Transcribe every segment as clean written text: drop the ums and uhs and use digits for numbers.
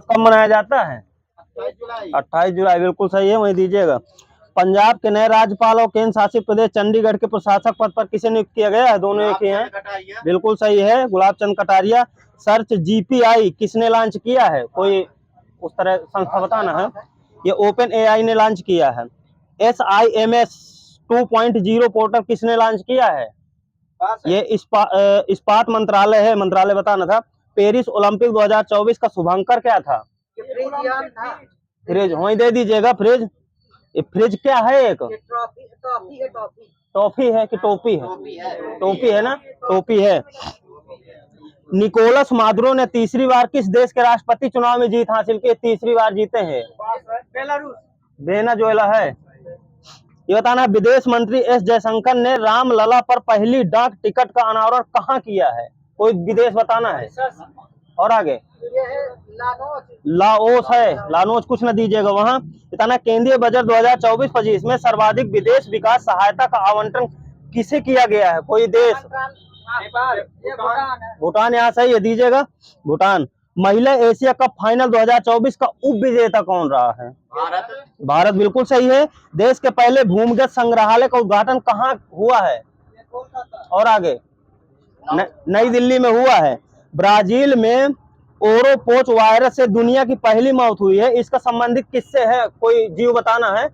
कब मनाया जाता है? 28 जुलाई। 28 जुलाई बिल्कुल सही है, वही दीजिएगा। पंजाब के नए राज्यपाल और केंद्र शासित प्रदेश चंडीगढ़ के प्रशासक पद पर किसे नियुक्त किया गया है? दोनों एक ही हैं, बिल्कुल सही है, गुलाब चंद कटारिया। सर्च जीपीआई किसने लॉन्च किया है? कोई उस तरह संस्था बताना है। ये ओपन एआई ने लॉन्च किया है। SIMS 2.0 पोर्टल किसने लॉन्च किया है? ये इस्पात मंत्रालय है, मंत्रालय बताना था। पेरिस ओलंपिक 2024 का शुभांकर क्या था? फ्रिज, वही दे दीजिएगा फ्रिज। ये फ्रिज क्या है? एक टॉफी है कि टोपी है? टोपी है ना, टोपी है। निकोलस मादुरो ने तीसरी बार किस देश के राष्ट्रपति चुनाव में जीत हासिल की? तीसरी बार जीते हैं, वेनेजुएला है। ये बताना, विदेश मंत्री एस जयशंकर ने रामलला पर पहली डाक टिकट का अनावरण कहाँ किया है? कोई विदेश बताना है। और आगे लाओस है, लानोस कुछ न दीजिएगा वहां। बताना, केंद्रीय बजट 2024-25 में सर्वाधिक विदेश विकास सहायता का आवंटन किसे किया गया है? कोई देश? भूटान, यहाँ सही है, दीजिएगा भूटान। महिला एशिया कप फाइनल 2024 का उप विजेता कौन रहा है? भारत बिल्कुल सही है। देश के पहले भूमिगत संग्रहालय का उद्घाटन कहाँ हुआ है? और आगे नई दिल्ली में हुआ है। ब्राजील में ओरोपोच वायरस से दुनिया की पहली मौत हुई है, इसका संबंधित किससे है? कोई जीव बताना है।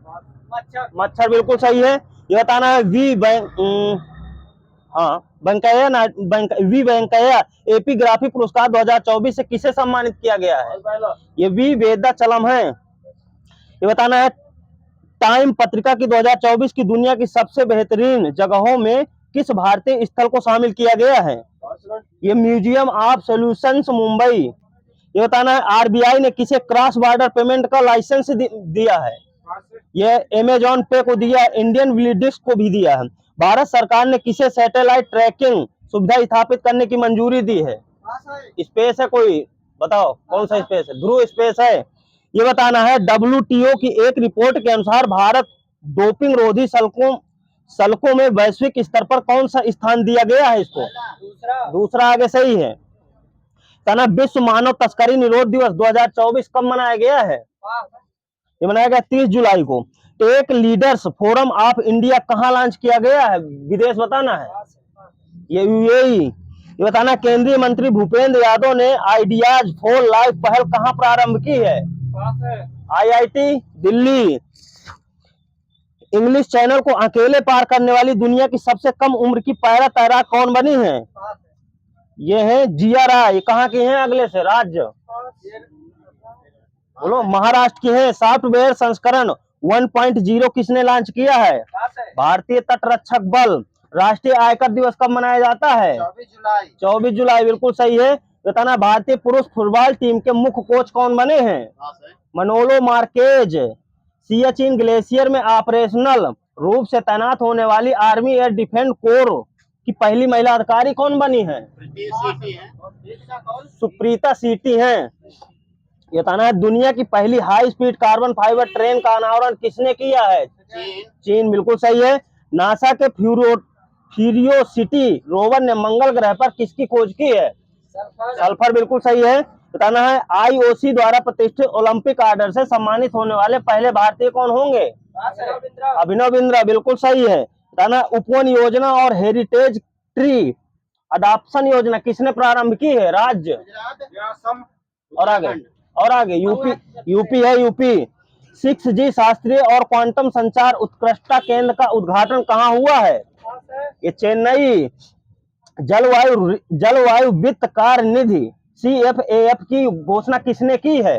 मच्छर बिल्कुल सही है। ये बताना है वेंकैया एपिग्राफी पुरस्कार 2024 से किसे सम्मानित किया गया है? ये वी वेदाचलम है। ये बताना है, टाइम पत्रिका की 2024 की दुनिया की सबसे बेहतरीन जगहों में किस भारतीय स्थल को शामिल किया गया है? ये म्यूजियम ऑफ सॉल्यूशंस मुंबई। ये बताना है, आरबीआई ने किसे क्रॉस बॉर्डर पेमेंट का लाइसेंस दिया है? ये अमेजॉन पे को दिया, इंडियन विलीडिस्क को भी दिया है। भारत सरकार ने किसे सैटेलाइट ट्रैकिंग सुविधा स्थापित करने की मंजूरी दी है? स्पेस है, कोई बताओ कौन सा स्पेस है? ध्रुव स्पेस है। ये बताना है, WTO की एक रिपोर्ट के अनुसार भारत डोपिंग रोधी सल्कों में वैश्विक स्तर पर कौन सा स्थान दिया गया है इसको? दूसरा आगे सही है। तना, विश्व मानव तस्करी निरोध दिवस 2024 कब मनाया गया है? ये मनाया गया 30 जुलाई को। Tech leaders forum of India कहाँ लॉन्च किया गया है? विदेश बताना है। ये यूएई। ये बताना, केंद्रीय मंत्री भूपेंद्र यादव ने आइडियाज फॉर लाइफ पहल कहाँ प्रारंभ की है? IIT दिल्ली। इंग्लिश चैनल को अकेले पार करने वाली दुनिया की सबसे कम उम्र की पैरा तैराक कौन बनी है? ये है जिया राय। कहाँ की हैं? अगले से राज्य बोलो। महाराष्ट्र की है। सॉफ्टवेयर संस्करण 1.0 किसने लॉन्च किया है? भारतीय तटरक्षक बल। राष्ट्रीय आयकर दिवस कब मनाया जाता है? 24 जुलाई बिल्कुल सही है। बताना, भारतीय पुरुष फुटबॉल टीम के मुख्य कोच कौन बने हैं? Manolo Marquez. सियाचिन ग्लेशियर में ऑपरेशनल रूप से तैनात होने वाली आर्मी एयर डिफेंस कोर की पहली महिला अधिकारी कौन बनी है? सुप्रीता सीटी हैं। ये बताना है, दुनिया की पहली high speed carbon fibre train का अनावरण किसने किया है? चीन बिल्कुल सही है। नासा के क्यूरियोसिटी रोवर ने मंगल ग्रह पर किसकी खोज की है? सल्फर बिल्कुल सही है। बताना है, IOC द्वारा प्रतिष्ठित ओलंपिक ऑर्डर से सम्मानित होने वाले पहले भारतीय कौन होंगे? अभिनव बिंद्रा बिल्कुल सही है। बताना, उपवन योजना और हेरिटेज ट्री अडॉप्शन योजना किसने प्रारंभ की है? राज्य। और आगे यूपी है, यूपी। 6G शास्त्रीय और क्वांटम संचार उत्कृष्टता केंद्र का उद्घाटन कहाँ हुआ है? ये चेन्नई। जलवायु वित्त कार्य निधि CFAF की घोषणा किसने की है?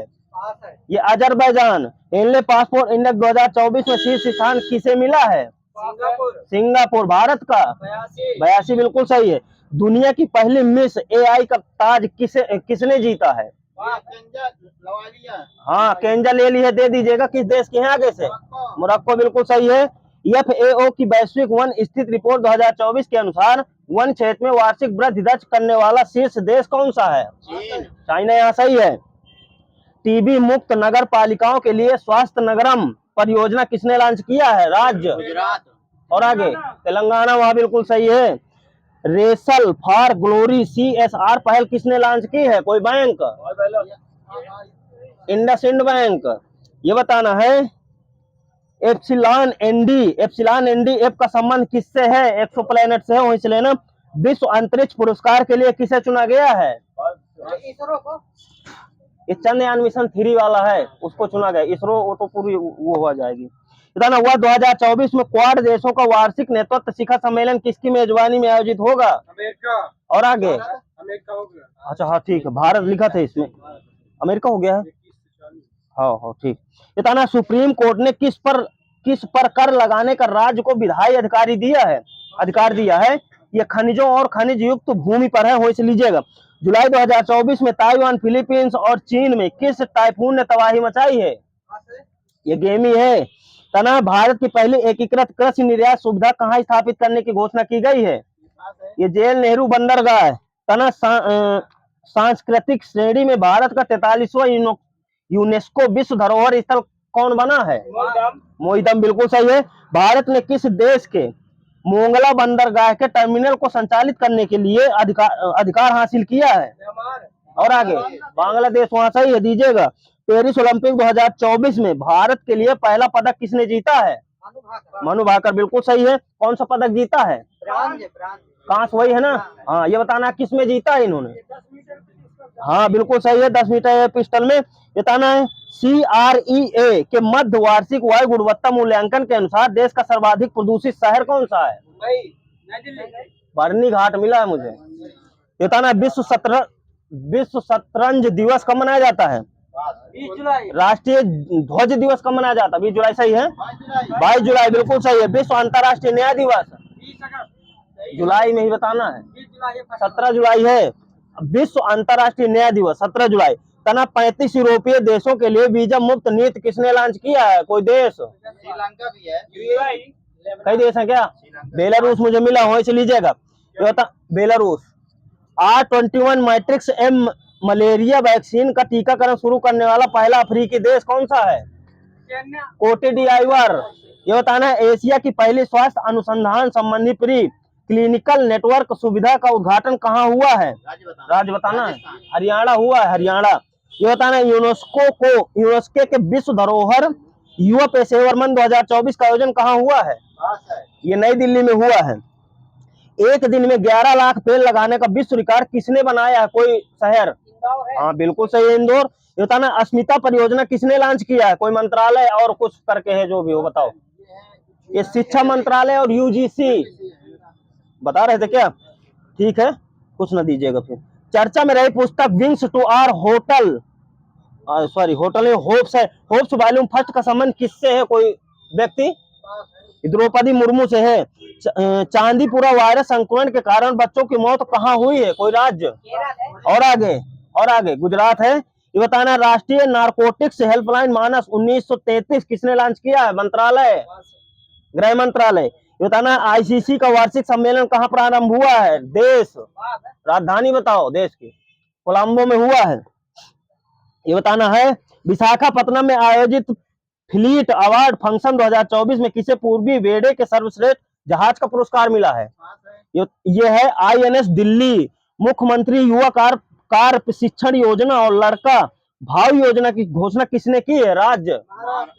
ये अजरबैजान। इनले पासपोर्ट इंडेक्स 2024 में शीर्ष स्थान किसे मिला है? सिंगापुर। भारत का 82 बिल्कुल सही है। दुनिया की पहली मिस AI का ताज किसने जीता है? हाँ, केंजा ले ली है, दे दीजिएगा। किस देश की है? आगे से मोरक्को बिल्कुल सही है। FAO की वैश्विक वन स्थिति रिपोर्ट 2024 के अनुसार वन क्षेत्र में वार्षिक वृद्धि दर्ज करने वाला शीर्ष देश कौन सा है? चाइना, यहाँ सही है। टीबी मुक्त नगर पालिकाओं के लिए स्वास्थ्य नगरम परियोजना किसने लॉन्च किया है? राज्य। और आगे तेलंगाना, वहां बिल्कुल सही है। रेसल फॉर ग्लोरी CSR पहल किसने लॉन्च की है? कोई बैंक? इंडसइंड बैंक। ये बताना है एप्सिलॉन एनडी ऐप का संबंध किससे है? एक्सोप्लैनेट से है, वहीं से लेना। विश्व अंतरिक्ष पुरस्कार के लिए किसे चुना गया है? इसरो को। ये चंद्रयान मिशन 3 वाला है, उसको चुना गया। इसरो वो तो पूरी वो हो जाएगी। बताना हुआ 2024 में क्वाड देशों का वार्षिक नेतृत्व शिखर सम्मेलन किसकी मेजबानी में आयोजित होगा? अमेरिका। और आगे? अमेरिका हो गया। अच्छा हाँ ठीक है, भारत लिखा था इसमें, अमेरिका हो गया है। हाँ हाँ ठीक। बताना सुप्रीम कोर्ट ने किस पर कर लगाने का राज्य को विधायी अधिकार दिया है? ये खनिजों और खनिज युक्त भूमि पर है, हो इसे लीजिएगा। जुलाई 2024 में ताइवान, फिलीपींस और चीन में किस टाइफून ने तबाही मचाई है? ये गेमी है। तना भारत की पहली एकीकृत कृषि निर्यात सुविधा कहाँ स्थापित करने की घोषणा की गई है? ये जेएल नेहरू बंदरगाह है। तना सांस्कृतिक श्रेणी में भारत का 43वां यूनेस्को विश्व धरोहर स्थल कौन बना है? मोईदम बिल्कुल सही है। भारत ने किस देश के मोंगला बंदरगाह के टर्मिनल को संचालित करने के लिए अधिकार हासिल किया है? और आगे? बांग्लादेश, वहां सही है, दीजिएगा। पेरिस ओलंपिक 2024 में भारत के लिए पहला पदक किसने जीता है? मनु भाकर बिल्कुल सही है। कौन सा पदक जीता है? कांस्य, वही है ना। हाँ, ये बताना किस में जीता है इन्होंने? हाँ बिल्कुल सही है, 10 मीटर पिस्टल में। बताना है CREA के मध्य वार्षिक वायु गुणवत्ता मूल्यांकन के अनुसार देश का सर्वाधिक प्रदूषित शहर कौन सा है? बरनी घाट मिला है मुझे। बताना विश्व शतरंज दिवस कब मनाया जाता है? 20 जुलाई। राष्ट्रीय ध्वज दिवस कब मनाया जाता है? 20 जुलाई सही है। 22 जुलाई बिल्कुल सही है। विश्व अंतर्राष्ट्रीय न्याय दिवस 20 अगस्त। जुलाई में ही बताना है। 20 जुलाई। 17 जुलाई है। विश्व अंतर्राष्ट्रीय न्याय दिवस 17 जुलाई। तना 35 यूरोपीय देशों के लिए वीजा मुक्त नीति किसने लॉन्च किया है? कोई देश? श्रीलंका भी है। कई देश है क्या? बेलारूस मुझे मिला हो, इसे लीजिएगा। Belarus. R21 matrix M malaria vaccine का टीकाकरण शुरू करने वाला पहला अफ्रीकी देश कौन सा है? कोटे डिआईवर। ये बताना है एशिया की पहली स्वास्थ्य अनुसंधान संबंधी प्री क्लिनिकल नेटवर्क सुविधा का उद्घाटन कहाँ हुआ है? राज्य बताना है। हरियाणा हुआ है, हरियाणा। ये बताना है यूनेस्को के विश्व धरोहर युवा पेशेवर मन 2024 का आयोजन कहाँ हुआ है? ये नई दिल्ली में हुआ है। एक दिन में 11 लाख पेड़ लगाने का विश्व रिकॉर्ड किसने बनाया है? कोई शहर? हाँ बिल्कुल सही है, इंदौर। ये बताना अस्मिता परियोजना किसने लॉन्च किया है? कोई मंत्रालय और कुछ करके है, जो भी हो बताओ। ये शिक्षा मंत्रालय और UGC बता रहे थे क्या? ठीक है, कुछ ना दीजिएगा फिर। चर्चा में रही पुस्तक wings to our hotel, sorry hotel है होप्स है, होप्स वॉल्यूम फर्स्ट का संबंध किससे है? कोई व्यक्ति? द्रौपदी मुर्मू से है। चांदीपुरा वायरस संक्रमण के कारण बच्चों की मौत कहाँ हुई है? कोई राज्य? और आगे गुजरात है। ये बताना राष्ट्रीय नारकोटिक्स हेल्पलाइन मानस 1933 किसने लॉन्च किया है? मंत्रालय, गृह मंत्रालय। ये बताना ICC का वार्षिक सम्मेलन कहाँ प्रारंभ हुआ है? देश, राजधानी बताओ देश की। कोलंबो में हुआ है। ये बताना है विशाखापत्तनम में आयोजित फ्लीट अवार्ड फंक्शन 2024 में किसे पूर्वी बेड़े के सर्वश्रेष्ठ जहाज का पुरस्कार मिला है? ये है INS दिल्ली। मुख्यमंत्री युवा कार प्रशिक्षण योजना और लड़का भाव योजना की घोषणा किसने की है? राज्य,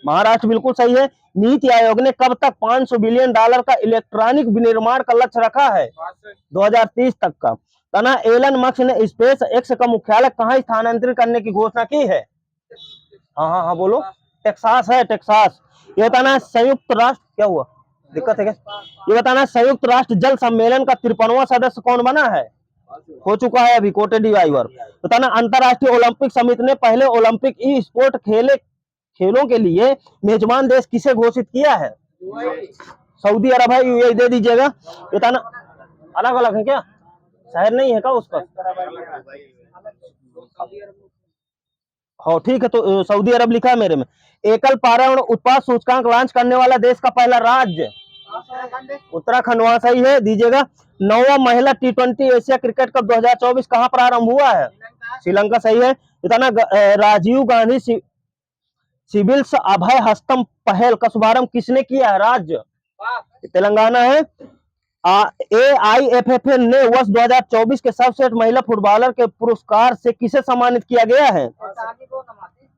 महाराष्ट्र बिल्कुल सही है। नीति आयोग ने कब तक $500 बिलियन का इलेक्ट्रॉनिक विनिर्माण का लक्ष्य रखा है? 2030 तक का। तना एलन मस्क ने स्पेस एक्स का मुख्यालय कहाँ स्थानांतरित करने की घोषणा की है? हाँ बोलो। टेक्सास है, टेक्सास। ये बताना संयुक्त राष्ट्र, क्या हुआ, दिक्कत है क्या? ये बताना संयुक्त राष्ट्र जल सम्मेलन का 53वां सदस्य कौन बना है? हो चुका है अभी, कोटे डिवाइवर। बताना अंतरराष्ट्रीय ओलंपिक समिति ने पहले ओलंपिक ई स्पोर्ट खेलों के लिए मेजबान देश किसे घोषित किया है? सऊदी अरब है, UAE दे दीजिएगा। बताना अलग अलग है क्या? शहर नहीं है क्या उसका? हाँ ठीक है, तो सऊदी अरब लिखा है मेरे में। एकल पर्यावरण उत्पाद सूचकांक लॉन्च करने वाला देश का पहला राज्य? उत्तराखंड, वहां सही है, दीजिएगा। 9वां महिला T20 एशिया क्रिकेट कप 2024 कहाँ प्रारंभ हुआ है? श्रीलंका सही है। इतना राजीव गांधी सिविल्स अभय हस्तम पहल का शुभारंभ किसने किया है? राज्य, तेलंगाना है। AIFF ने वर्ष 2024 के सर्वश्रेष्ठ महिला फुटबॉलर के पुरस्कार से किसे सम्मानित किया गया है?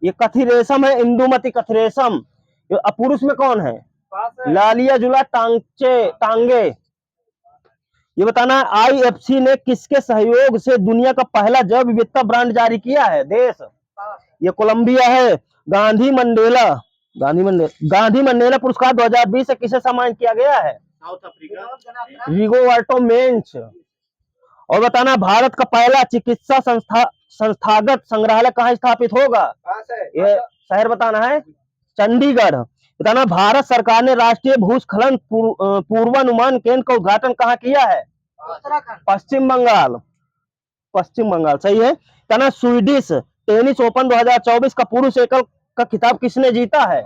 ये कथी रेशम है, इंदुमती कथी रेशम। ये पुरुष में कौन है, लालिया जुला टांगे। ये बताना आईएफसी ने किसके सहयोग से दुनिया का पहला जैव विविधता ब्रांड जारी किया है, देश। ये कोलंबिया है। गांधी मंडेला पुरस्कार 2020 से किसे सम्मानित किया गया है, साउथ अफ्रीका। रिगोबर्टो मेंच। और बताना भारत का पहला चिकित्सा संस्थागत संग्रहालय कहाँ स्थापित होगा, ये शहर बताना है, चंडीगढ़। बताना बताना सरकार ने राष्ट्रीय भूस्खलन पूर्वानुमान केंद्र का उद्घाटन कहाँ किया है, उत्तराखंड। पश्चिम बंगाल। पश्चिम बंगाल सही है। बताना स्वीडिश टेनिस ओपन 2024 का पुरुष एकल का खिताब किसने जीता है,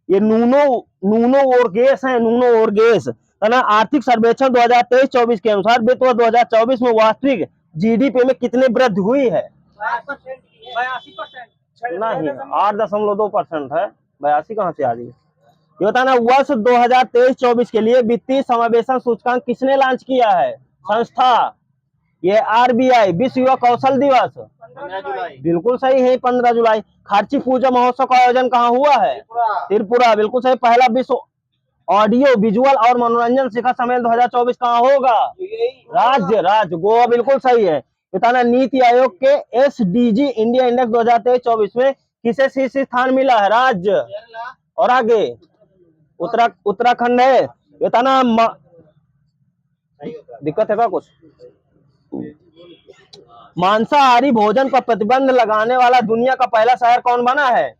ये नूनो ओरगेस है, नूनो ओरगेस। ना आर्थिक सर्वेक्षण 2023-24 के अनुसार वित्त वर्ष 2024 में वास्तविक जीडीपी में कितनी वृद्धि हुई है, 82%। नहीं 8.2% है, 82 कहाँ से आ गई। ये बताना वर्ष 2023-24 के लिए वित्तीय समावेशन सूचकांक किसने लॉन्च किया है, संस्था, ये आरबीआई। विश्व युवा कौशल दिवस 15 जुलाई। बिल्कुल सही है, 15 जुलाई। खार्ची पूजा महोत्सव का आयोजन कहाँ हुआ है, त्रिपुरा, बिल्कुल सही। पहला विश्व ऑडियो विजुअल और मनोरंजन शिखर सम्मेलन 2024 कहाँ होगा, राज्य गोवा, बिल्कुल सही है। बताना नीति आयोग के एसडीजी इंडिया इंडेक्स 2023-24 में किसे शीर्ष स्थान मिला है, राज्य। और आगे उत्तराखंड है। बताना दिक्कत है क्या कुछ, मांसाहारी भोजन पर प्रतिबंध लगाने वाला दुनिया का पहला शहर कौन बना है,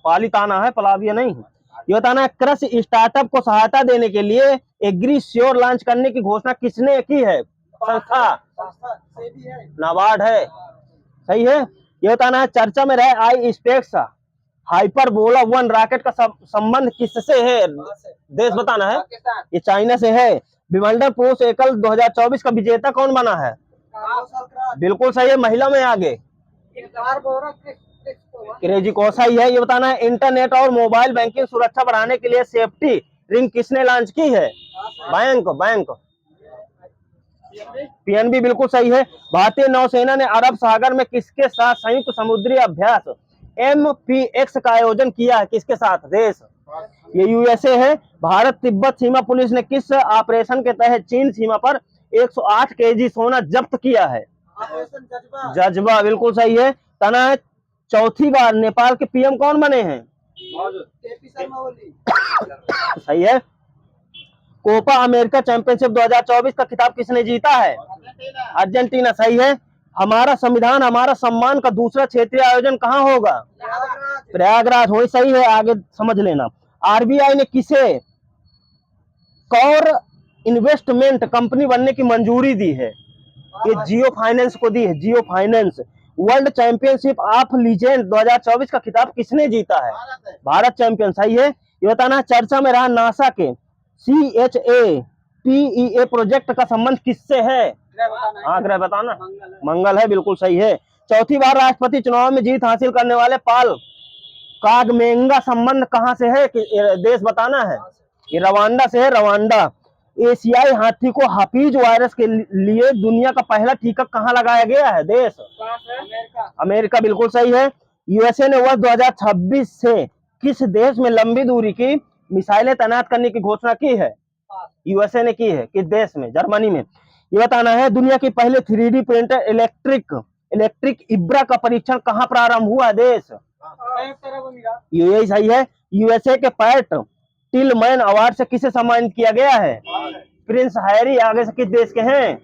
पालिताना है, पलाविया नहीं। ये बताना कृषि स्टार्टअप को सहायता देने के लिए एग्री श्योर लॉन्च करने की घोषणा किसने की है, संस्था, नाबार्ड है, सही है। ये बताना चर्चा में रहे आई स्पेस हाइपरबोला 1 रॉकेट का संबंध किससे है, देश बताना है, ये चाइना से है। विंबलडन पुरुष एकल 2024 का विजेता कौन बना है, बिल्कुल सही है, महिला में आगे क्रेजी कोसा ही है। ये बताना है इंटरनेट और मोबाइल बैंकिंग सुरक्षा बढ़ाने के लिए सेफ्टी रिंग किसने लॉन्च की है, बैंक पीएनबी, बिल्कुल सही है। भारतीय नौसेना ने अरब सागर में किसके साथ संयुक्त समुद्री अभ्यास MPX का आयोजन किया है, किसके साथ, देश, ये यूएसए है। भारत तिब्बत सीमा पुलिस ने किस ऑपरेशन के तहत चीन सीमा पर 108 केजी सोना जब्त किया है, जज्बा, बिल्कुल सही है। तना चौथी बार नेपाल के पीएम कौन बने हैं, सही है। कोपा अमेरिका चैंपियनशिप 2024 का खिताब किसने जीता है, अर्जेंटीना, सही है। हमारा संविधान हमारा सम्मान का दूसरा क्षेत्रीय आयोजन कहाँ होगा, प्रयागराज, हो सही है, आगे समझ लेना। आरबीआई ने किसे कौर इन्वेस्टमेंट कंपनी बनने की मंजूरी दी है, ये जियो फाइनेंस को दी है, Jio finance. World championship of legend 2024 का खिताब किसने जीता है, भारत चैंपियन, सही है। ये बताना चर्चा में रहा नासा के CHAPEA प्रोजेक्ट का संबंध किससे है, ग्रह बताना, मंगल है, बिल्कुल सही है। चौथी बार राष्ट्रपति चुनाव में जीत हासिल करने वाले पाल कागमेंगा संबंध कहां से है, देश बताना है, ये रवांडा से है, रवांडा। एशियाई हाथी को हाफिज वायरस के लिए दुनिया का पहला टीका कहां लगाया गया है, देश, अमेरिका, बिल्कुल सही है। यूएसए ने वर्ष 2026 से किस देश में लंबी दूरी की मिसाइलें तैनात करने की घोषणा की है, यूएसए ने की है, किस देश में, जर्मनी में। ये बताना है दुनिया की पहले 3D प्रिंटर इलेक्ट्रिक इब्रा का परीक्षण कहां प्रारंभ हुआ, देश, यही सही है। यूएसए के पैट टिलमैन अवार्ड से किसे सम्मानित किया गया है, प्रिंस हैरी, आगे से किस देश के हैं,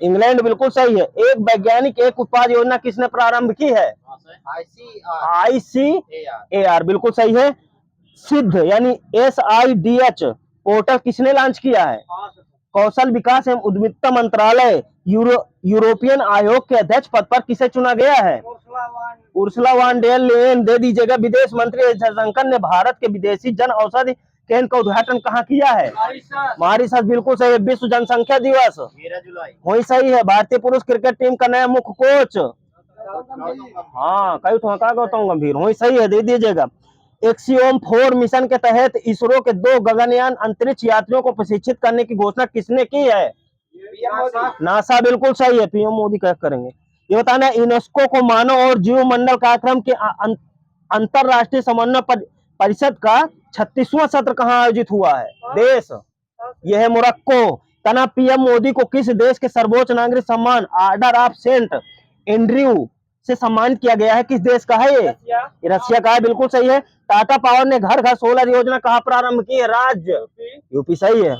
इंग्लैंड, बिल्कुल सही है। एक वैज्ञानिक एक उत्पाद योजना किसने प्रारंभ की है, ICAR, बिल्कुल सही है। सिद्ध यानी SIDH पोर्टल किसने लॉन्च किया है, कौशल विकास एवं उद्यमिता मंत्रालय। यूरोपियन आयोग के अध्यक्ष पद पर किसे चुना गया है, उर्सुला वान डेर लेयन, दे दीजिएगा। विदेश मंत्री एस जयशंकर ने भारत के विदेशी जन औषधि केंद्र का उद्घाटन कहाँ किया है, मॉरिशस, बिल्कुल सही है। विश्व जनसंख्या दिवस 13 जुलाई। वही सही है। भारतीय पुरुष क्रिकेट टीम का नया मुख्य कोच, हाँ, गौतम गंभीर, वही सही है, दे दीजिएगा। एक्सियोम 4 मिशन के तहत इसरो के 2 गगनयान अंतरिक्ष यात्रियों को प्रशिक्षित करने की घोषणा किसने की है, नासा, बिल्कुल सही है, पीएम मोदी करेंगे। ये बताना है यूनेस्को को मानव और जीव मंडल कार्यक्रम के अंतरराष्ट्रीय समन्वय परिषद का 36वां सत्र कहाँ आयोजित हुआ है? देश यह है मोरक्को। तना पीएम मोदी को किस देश के सर्वोच्च नागरिक सम्मान ऑर्डर ऑफ सेंट एंड्रयू से सम्मानित किया गया है? किस देश का है ये रशिया का है, बिल्कुल सही है। टाटा पावर ने घर घर सोलर योजना कहाँ प्रारंभ की है? राज्य यूपी, सही है,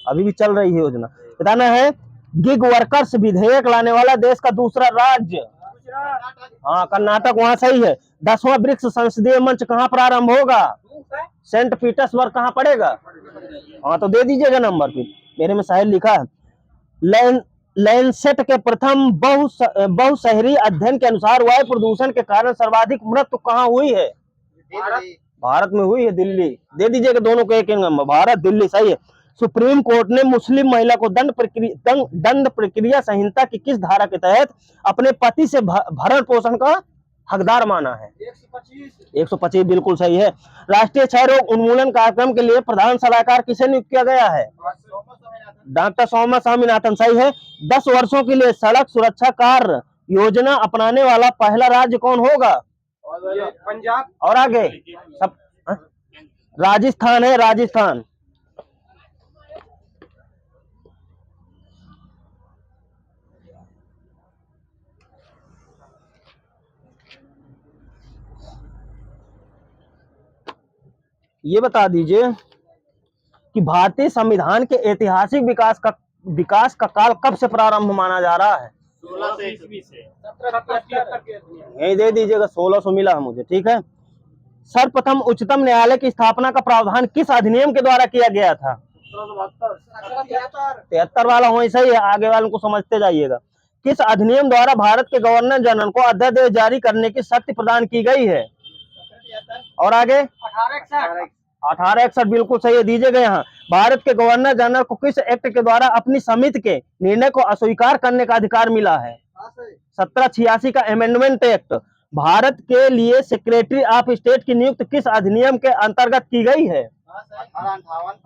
अभी भी चल रही है योजना। बताना है गिग वर्कर्स विधेयक लाने वाला देश का दूसरा राज्य? हाँ कर्नाटक, वहां सही है। 10वां ब्रिक्स संसदीय मंच कहाँ प्रारंभ होगा? सेंट पीटर्सबर्ग कहाँ पड़ेगा? हाँ तो दे दीजिएगा नंबर, फिर मेरे में शायद लिखा है। लैंसेट के प्रथम बहुशहरी अध्ययन के अनुसार वायु प्रदूषण के कारण सर्वाधिक मृत्यु कहाँ हुई है? भारत में हुई है, दिल्ली। दे दीजिएगा दोनों को एक नंबर, भारत दिल्ली, सही है। सुप्रीम कोर्ट ने मुस्लिम महिला को दंड प्रक्रिया संहिता की किस धारा के तहत अपने पति से भरण पोषण का हकदार माना है? 125, बिल्कुल सही है। राष्ट्रीय क्षय रोग उन्मूलन कार्यक्रम के लिए प्रधान सलाहकार किसे नियुक्त किया गया है? डॉक्टर सौम्या स्वामीनाथन, सही है। 10 वर्षों के लिए सड़क सुरक्षा कार्य योजना अपनाने वाला पहला राज्य कौन होगा? पंजाब। और आगे सब राजस्थान है, राजस्थान। ये बता दीजिए कि भारतीय संविधान के ऐतिहासिक विकास का काल कब से प्रारंभ माना जा रहा है? 1600 ईस्वी से। यही दे दीजिएगा, 1600 मिला है मुझे, ठीक है। सर्वप्रथम उच्चतम न्यायालय की स्थापना का प्रावधान किस अधिनियम के द्वारा किया गया था? 73 वाला वही सही है, आगे वालों को समझते जाइएगा। किस अधिनियम द्वारा भारत के गवर्नर जनरल को अध्यादेश जारी करने की शक्ति प्रदान की गई है? और आगे 1861, बिल्कुल सही है, दीजिएगा। यहाँ भारत के गवर्नर जनरल को किस एक्ट के द्वारा अपनी समिति के निर्णय को अस्वीकार करने का अधिकार मिला है? 1786 का अमेंडमेंट एक्ट। भारत के लिए सेक्रेटरी ऑफ स्टेट की नियुक्ति किस अधिनियम के अंतर्गत की गई है?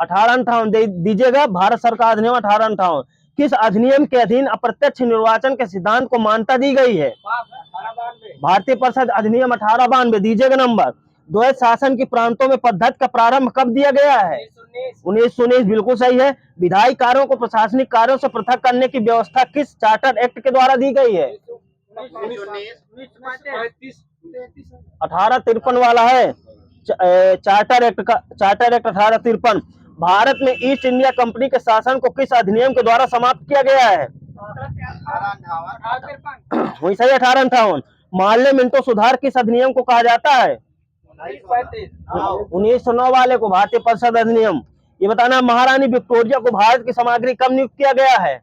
1858 दीजिएगा, भारत सरकार अधिनियम 1858। किस अधिनियम के अधीन अप्रत्यक्ष निर्वाचन के सिद्धांत को मान्यता दी गई है? भारतीय परिषद अधिनियम 1892, दीजिएगा नंबर। द्वैत शासन की प्रांतों में पद्धति का प्रारंभ कब दिया गया है? 1919, बिल्कुल सही है। विधायी कार्यों को प्रशासनिक कार्यों से पृथक करने की व्यवस्था किस चार्टर एक्ट के द्वारा दी गई है? 1853 वाला है चार्टर एक्ट 1853। भारत में ईस्ट इंडिया कंपनी के शासन को किस अधिनियम के द्वारा समाप्त किया गया है? वही सही, 1858। माल्य मिंटो सुधार किस अधिनियम को कहा जाता है? 1909 वाले को भारतीय परिषद अधिनियम। ये बताना महारानी विक्टोरिया को भारत की सामग्री कब नियुक्त किया गया है?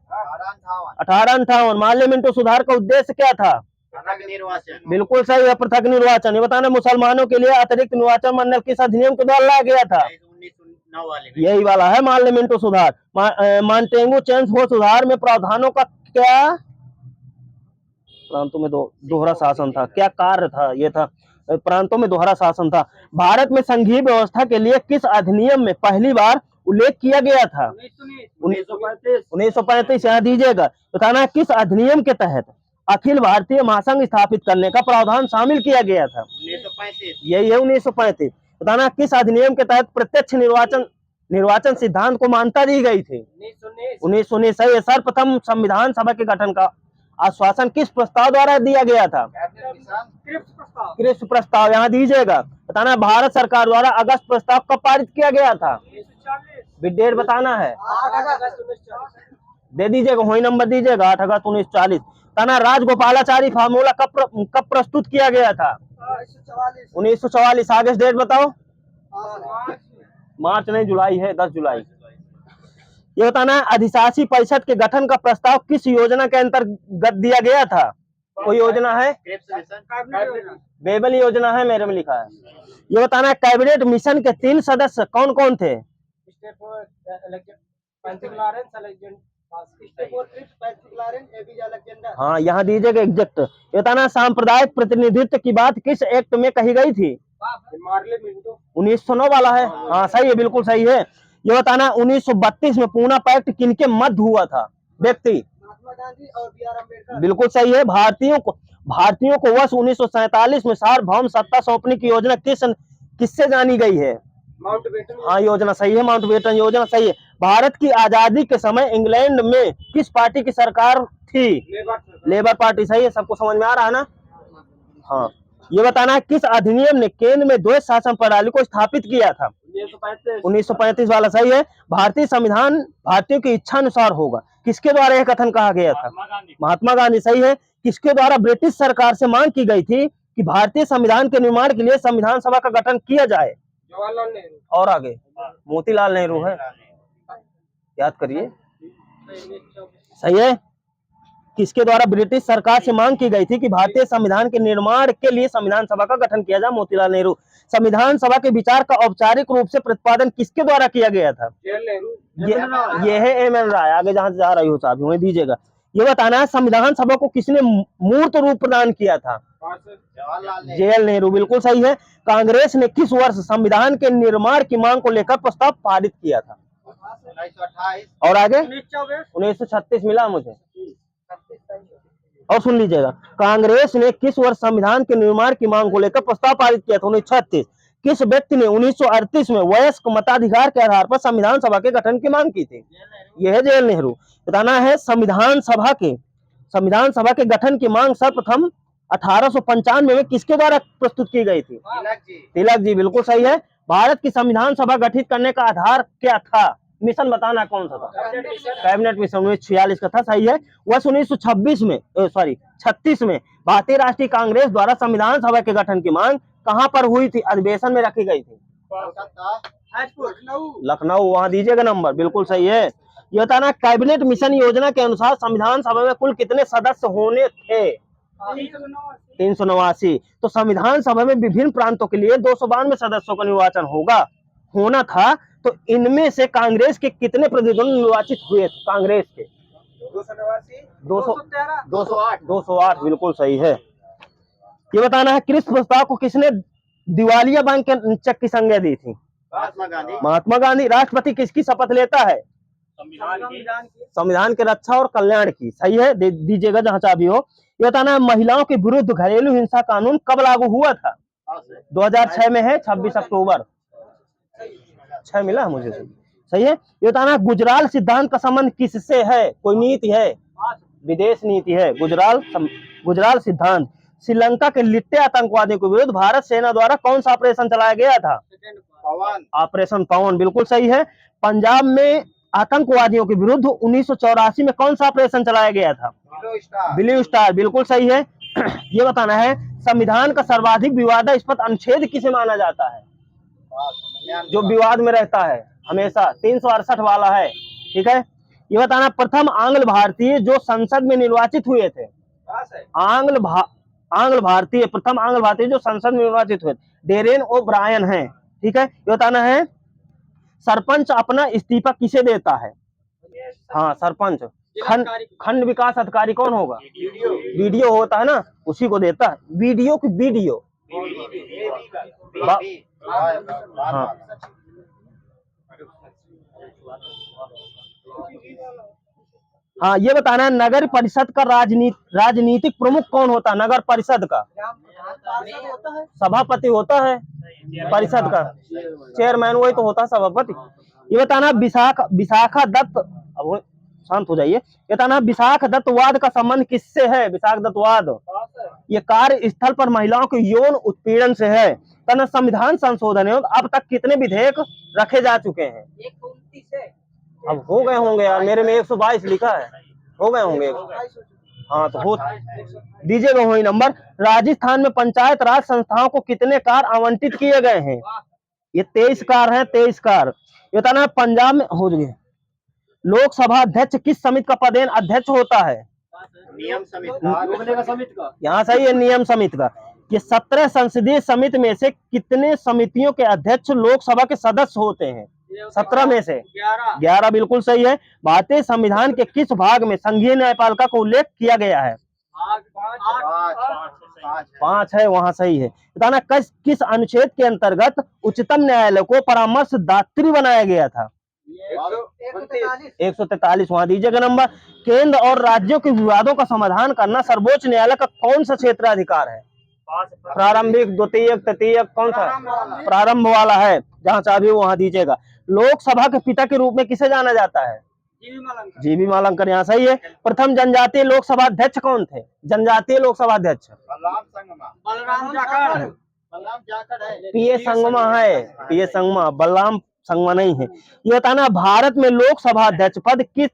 1858। माल्य मिंटो सुधार का उद्देश्य क्या था? निर्वाचन, बिल्कुल सही है, पृथक निर्वाचन। ये बताना मुसलमानों के लिए अतिरिक्त निर्वाचन मंडल किस अधिनियम के द्वारा लाया गया था? 1909 वाले में। यही वाला है माल्य मिंटो सुधार। मॉन्टेगू चेम्सफोर्ड सुधार में प्रावधानों का क्या प्रांतों में दोहरा शासन था? क्या कार्य था? ये था प्रांतों में दोहरा शासन था। भारत में संघीय व्यवस्था के लिए किस अधिनियम में पहली बार उल्लेख किया गया था? 1935, यहाँ दीजिएगा। बताना किस अधिनियम के तहत अखिल भारतीय महासंघ स्थापित करने का प्रावधान शामिल किया गया था? 1935। यही है 1935। बताना किस अधिनियम के तहत प्रत्यक्ष निर्वाचन सिद्धांत को मान्यता दी गई थी? 1919, सही है। सर्वप्रथम संविधान सभा के गठन का आश्वासन किस प्रस्ताव द्वारा दिया गया था? क्रिप्स प्रस्ताव, यहाँ दीजिएगा। बताना भारत सरकार द्वारा अगस्त प्रस्ताव कब पारित किया गया था? डेट बताना है, दे दीजिएगा, वही नंबर दीजिएगा, 8 अगस्त 1940। बताना राजगोपालाचारी फार्मूला कब प्रस्तुत किया गया था? 1944। आगे डेट बताओ। मार्च नहीं, जुलाई है, 10 जुलाई। ये बताना अधिशासी परिषद के गठन का प्रस्ताव किस योजना के अंतर्गत दिया गया था? कोई योजना है? बेबल योजना है, मेरे में लिखा है। ये बताना कैबिनेट मिशन के 3 सदस्य कौन कौन थे? हाँ, यहाँ दीजिएगा एग्जैक्ट। ये बताना सांप्रदायिक प्रतिनिधित्व की बात किस एक्ट में कही गई थी? 1909 वाला है, हाँ सही है, बिल्कुल सही है। ये बताना 1932 में पूना पैक्ट किनके मध्य हुआ था? व्यक्ति महात्मा गांधी और बी आर अम्बेडकर। बिल्कुल सही है। भारतीयों को वर्ष 1947 में सार्वभौम सत्ता सौंपने की योजना किससे जानी गई है? माउंटबेटन। हाँ, योजना सही है, माउंटबेटन योजना सही है। भारत की आजादी के समय इंग्लैंड में किस पार्टी की सरकार थी? Labour party. सही है, सबको समझ में आ रहा है ना? हाँ, ये बताना है किस अधिनियम ने केंद्र में द्वैध शासन प्रणाली को स्थापित किया था? 1935 वाला सही है। भारतीय संविधान भारतीयों की इच्छा अनुसार होगा, किसके द्वारा यह कथन कहा गया था? महात्मा गांधी। सही है। किसके द्वारा ब्रिटिश सरकार से मांग की गई थी कि भारतीय संविधान के निर्माण के लिए संविधान सभा का गठन किया जाए? जवाहरलाल नेहरू। और आगे मोतीलाल नेहरू है, याद करिए। सही है। किसके द्वारा ब्रिटिश सरकार से मांग की गई थी कि भारतीय संविधान के निर्माण के लिए संविधान सभा का गठन किया जाए? मोतीलाल नेहरू। संविधान सभा के विचार का औपचारिक रूप से प्रतिपादन किसके द्वारा किया गया था? ये है एम.एन. राय। आगे जहां से जा रही हो साहब वहीं दीजिएगा। ये बताना है संविधान सभा को किसने मूर्त रूप प्रदान किया था? जवाहरलाल नेहरू। बिल्कुल सही है। कांग्रेस ने किस वर्ष संविधान के निर्माण की मांग को लेकर प्रस्ताव पारित किया था? 1928। और आगे 1936 मिला मुझे। और सुन लीजिएगा, कांग्रेस ने किस वर्ष संविधान के निर्माण की मांग को लेकर प्रस्ताव पारित किया था? 1936। किस व्यक्ति ने 1938 में वयस्क मताधिकार के आधार पर संविधान सभा के गठन की मांग की थी? यह है जवाहरलाल नेहरू। बताना है संविधान सभा के गठन की मांग सर्वप्रथम 1895 में किसके द्वारा प्रस्तुत की गई थी? तिलक जी। बिल्कुल सही है। भारत की संविधान सभा गठित करने का आधार क्या था? मिशन बताना कौन सा था? कैबिनेट मिशन 1946 का था। सही है। वर्ष 1936 में भारतीय राष्ट्रीय कांग्रेस द्वारा संविधान सभा के गठन की मांग कहां पर हुई थी? अधिवेशन में रखी गई थी? लखनऊ। वहां दीजिएगा नंबर। बिल्कुल सही है। ये बताना कैबिनेट मिशन योजना के अनुसार संविधान सभा में कुल कितने सदस्य होने थे? 389। तो संविधान सभा में विभिन्न प्रांतों के लिए 292 सदस्यों का निर्वाचन होना था। तो इनमें से कांग्रेस के कितने प्रतिनिधि निर्वाचित हुए थे? कांग्रेस के 208। बिल्कुल सही है। ये बताना है कृषि प्रस्ताव को किसने दिवालिया बैंक के चेक की संज्ञा दी थी? महात्मा गांधी। राष्ट्रपति किसकी शपथ लेता है? संविधान के रक्षा और कल्याण की। सही है, दीजिएगा जहां चाह भी हो। ये बताना है महिलाओं के विरुद्ध घरेलू हिंसा कानून कब लागू हुआ था? 2006 में है, 26 अक्टूबर 6 मिला मुझे। सही है। ये बताना गुजराल सिद्धांत का संबंध किससे है? कोई नीति है? विदेश नीति है गुजराल सिद्धांत। श्रीलंका के लिट्टे आतंकवादियों के विरुद्ध भारत सेना द्वारा कौन सा ऑपरेशन चलाया गया था? ऑपरेशन पवन। बिल्कुल सही है। पंजाब में आतंकवादियों के विरुद्ध 1984 में कौन सा ऑपरेशन चलाया गया था? Blue star. बिल्कुल सही है। ये बताना है संविधान का सर्वाधिक विवादास्पद अनुच्छेद किसे माना जाता है? जो विवाद में रहता है हमेशा 368 वाला है। ठीक है। ये बताना प्रथम आंग्ल भारतीय जो संसद में निर्वाचित हुए थे? प्रथम आंग्ल भारतीय जो संसद में निर्वाचित हुए डेरेन ओ ब्रायन है। ठीक है। ये बताना है सरपंच अपना इस्तीफा किसे देता है? हाँ, सरपंच। खंड विकास अधिकारी कौन होगा? वीडियो होता है ना, उसी को देता है। वीडियो की वीडियो। हाँ। हाँ, ये बताना है नगर परिषद का राजनीतिक प्रमुख कौन होता है? नगर परिषद का सभापति होता है। परिषद का चेयरमैन वही तो होता है, सभापति। ये बताना विशाखा दत्त। अब शांत हो जाइए। ये बताना विशाख दत्तवाद का संबंध किससे है? विशाख दत्तवाद ये कार्य स्थल पर महिलाओं के यौन उत्पीड़न से है। तथा संविधान संशोधन अब तक कितने विधेयक रखे जा चुके हैं? 129। अब हो गए होंगे यार, मेरे में 122 लिखा है, हो गए होंगे। हाँ तो हो दीजिएगा वही नंबर। राजस्थान में पंचायत राज संस्थाओं को कितने कार आवंटित किए गए हैं? ये 23 कार हैं, 23 कार। ये बताना है पंजाब में हो गए। लोकसभा अध्यक्ष किस समिति का पदेन अध्यक्ष होता है? नियम समिति का। यहाँ सही है, नियम समिति का। ये 17 संसदीय समिति में से कितने समितियों के अध्यक्ष लोकसभा के सदस्य होते हैं? 17 में से 11। बिल्कुल सही है। भारतीय संविधान के किस भाग में संघीय न्यायपालिका का उल्लेख किया गया है? 5 है, वहां सही है। बताना किस अनुच्छेद के अंतर्गत उच्चतम न्यायालय को परामर्शदात्री बनाया गया था? 143 वहां दीजिएगा नंबर। केंद्र और राज्यों के विवादों का समाधान करना सर्वोच्च न्यायालय का कौन सा क्षेत्राधिकार है? प्रारंभिक, द्वितीयक, तृतीयक, कौन सा? प्रारंभ वाला है। जहां चाहे वहां दीजिएगा। लोकसभा के पिता के रूप में किसे जाना जाता है? जीवी मालंकर, यहाँ सही है। प्रथम जनजातीय लोकसभा अध्यक्ष कौन थे? जनजातीय लोकसभा अध्यक्ष बलराम जाखड़ है। पीए संगमा है। पीए संगमा, बलराम संगमा नहीं है। ये बताना भारत में लोकसभा अध्यक्ष पद किस,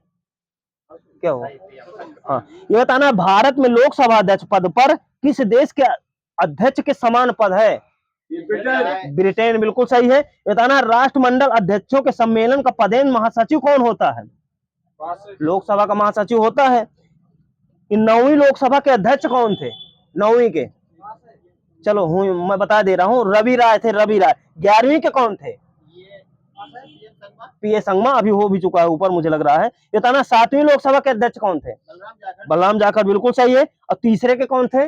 क्या हुआ? हाँ, ये बताना भारत में लोकसभा अध्यक्ष पद पर किस देश के अध्यक्ष के समान पद है? ब्रिटेन, बिल्कुल सही है। ये बताना राष्ट्रमंडल अध्यक्षों के सम्मेलन का पदेन महासचिव कौन होता है? लोकसभा का महासचिव होता है। इन 9वीं लोकसभा के अध्यक्ष कौन थे? 9वीं के, चलो मैं बता दे रहा हूँ, रवि राय थे, रवि राय। 11वीं के कौन थे? पीए संगमा, अभी हो भी चुका है ऊपर मुझे लग रहा है। ये बताना 7वीं लोकसभा के अध्यक्ष कौन थे? बलराम जाखड़, बिल्कुल सही है। और तीसरे के कौन थे?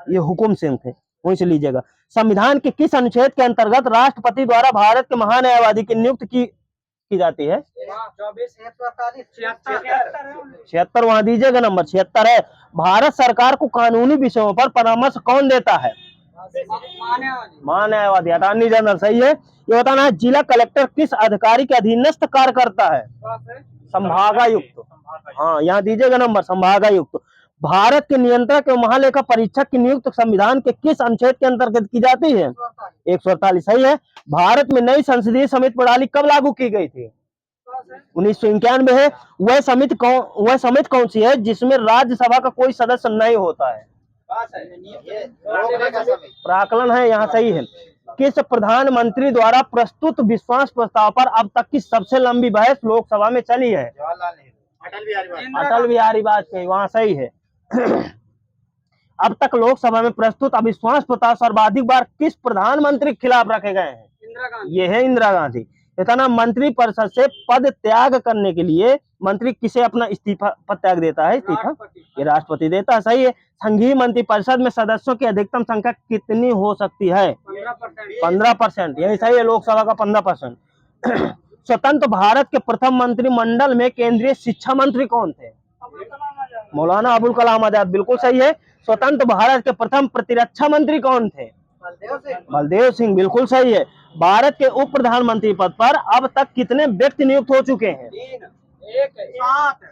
ये हुकुम सिंह थे, वहीं से लीजिएगा। संविधान के किस अनुच्छेद के अंतर्गत राष्ट्रपति द्वारा भारत के महान्यायवादी की नियुक्ति की जाती है? 76 वहां दीजिएगा नंबर, 76 है। भारत सरकार को कानूनी विषयों पर परामर्श कौन देता है? महान्यायवादी, अटॉर्नी जनरल, सही है। ये बताना है जिला कलेक्टर किस अधिकारी के अधीनस्थ कार्य करता है? संभागायुक्त, हाँ यहाँ दीजिएगा नंबर, संभागायुक्त। भारत के नियंत्रक एवं महालेखा परीक्षक की नियुक्ति संविधान के किस अनुच्छेद के अंतर्गत की जाती है? 148, सही है। भारत में नई संसदीय समिति प्रणाली कब लागू की गई थी? 1991 है। वह समिति कौन सी है जिसमें राज्यसभा का कोई सदस्य नहीं होता है? प्राक्कलन है, यहाँ सही है। किस प्रधानमंत्री द्वारा प्रस्तुत विश्वास प्रस्ताव पर अब तक की सबसे लंबी बहस लोकसभा में चली है? अटल बिहारी वाजपेयी, वहां सही है। अब तक लोकसभा में प्रस्तुत अविश्वास प्रस्ताव सर्वाधिक बार किस प्रधानमंत्री के खिलाफ रखे गए हैं? ये है इंदिरा गांधी। इतना मंत्री परिषद से पद त्याग करने के लिए मंत्री किसे अपना इस्तीफा पद त्याग देता है? इस्तीफा ये राष्ट्रपति देता है, सही है। संघीय मंत्री परिषद में सदस्यों की अधिकतम संख्या कितनी हो सकती है? 15%, यही सही है। लोकसभा का 15%। स्वतंत्र भारत के प्रथम मंत्रिमंडल में केंद्रीय शिक्षा मंत्री कौन थे? मौलाना अबुल कलाम आजाद, बिल्कुल सही है। स्वतंत्र भारत के प्रथम प्रतिरक्षा मंत्री कौन थे? बलदेव सिंह, बिल्कुल सही है। भारत के उप प्रधानमंत्री पद पर अब तक कितने व्यक्ति नियुक्त हो चुके हैं?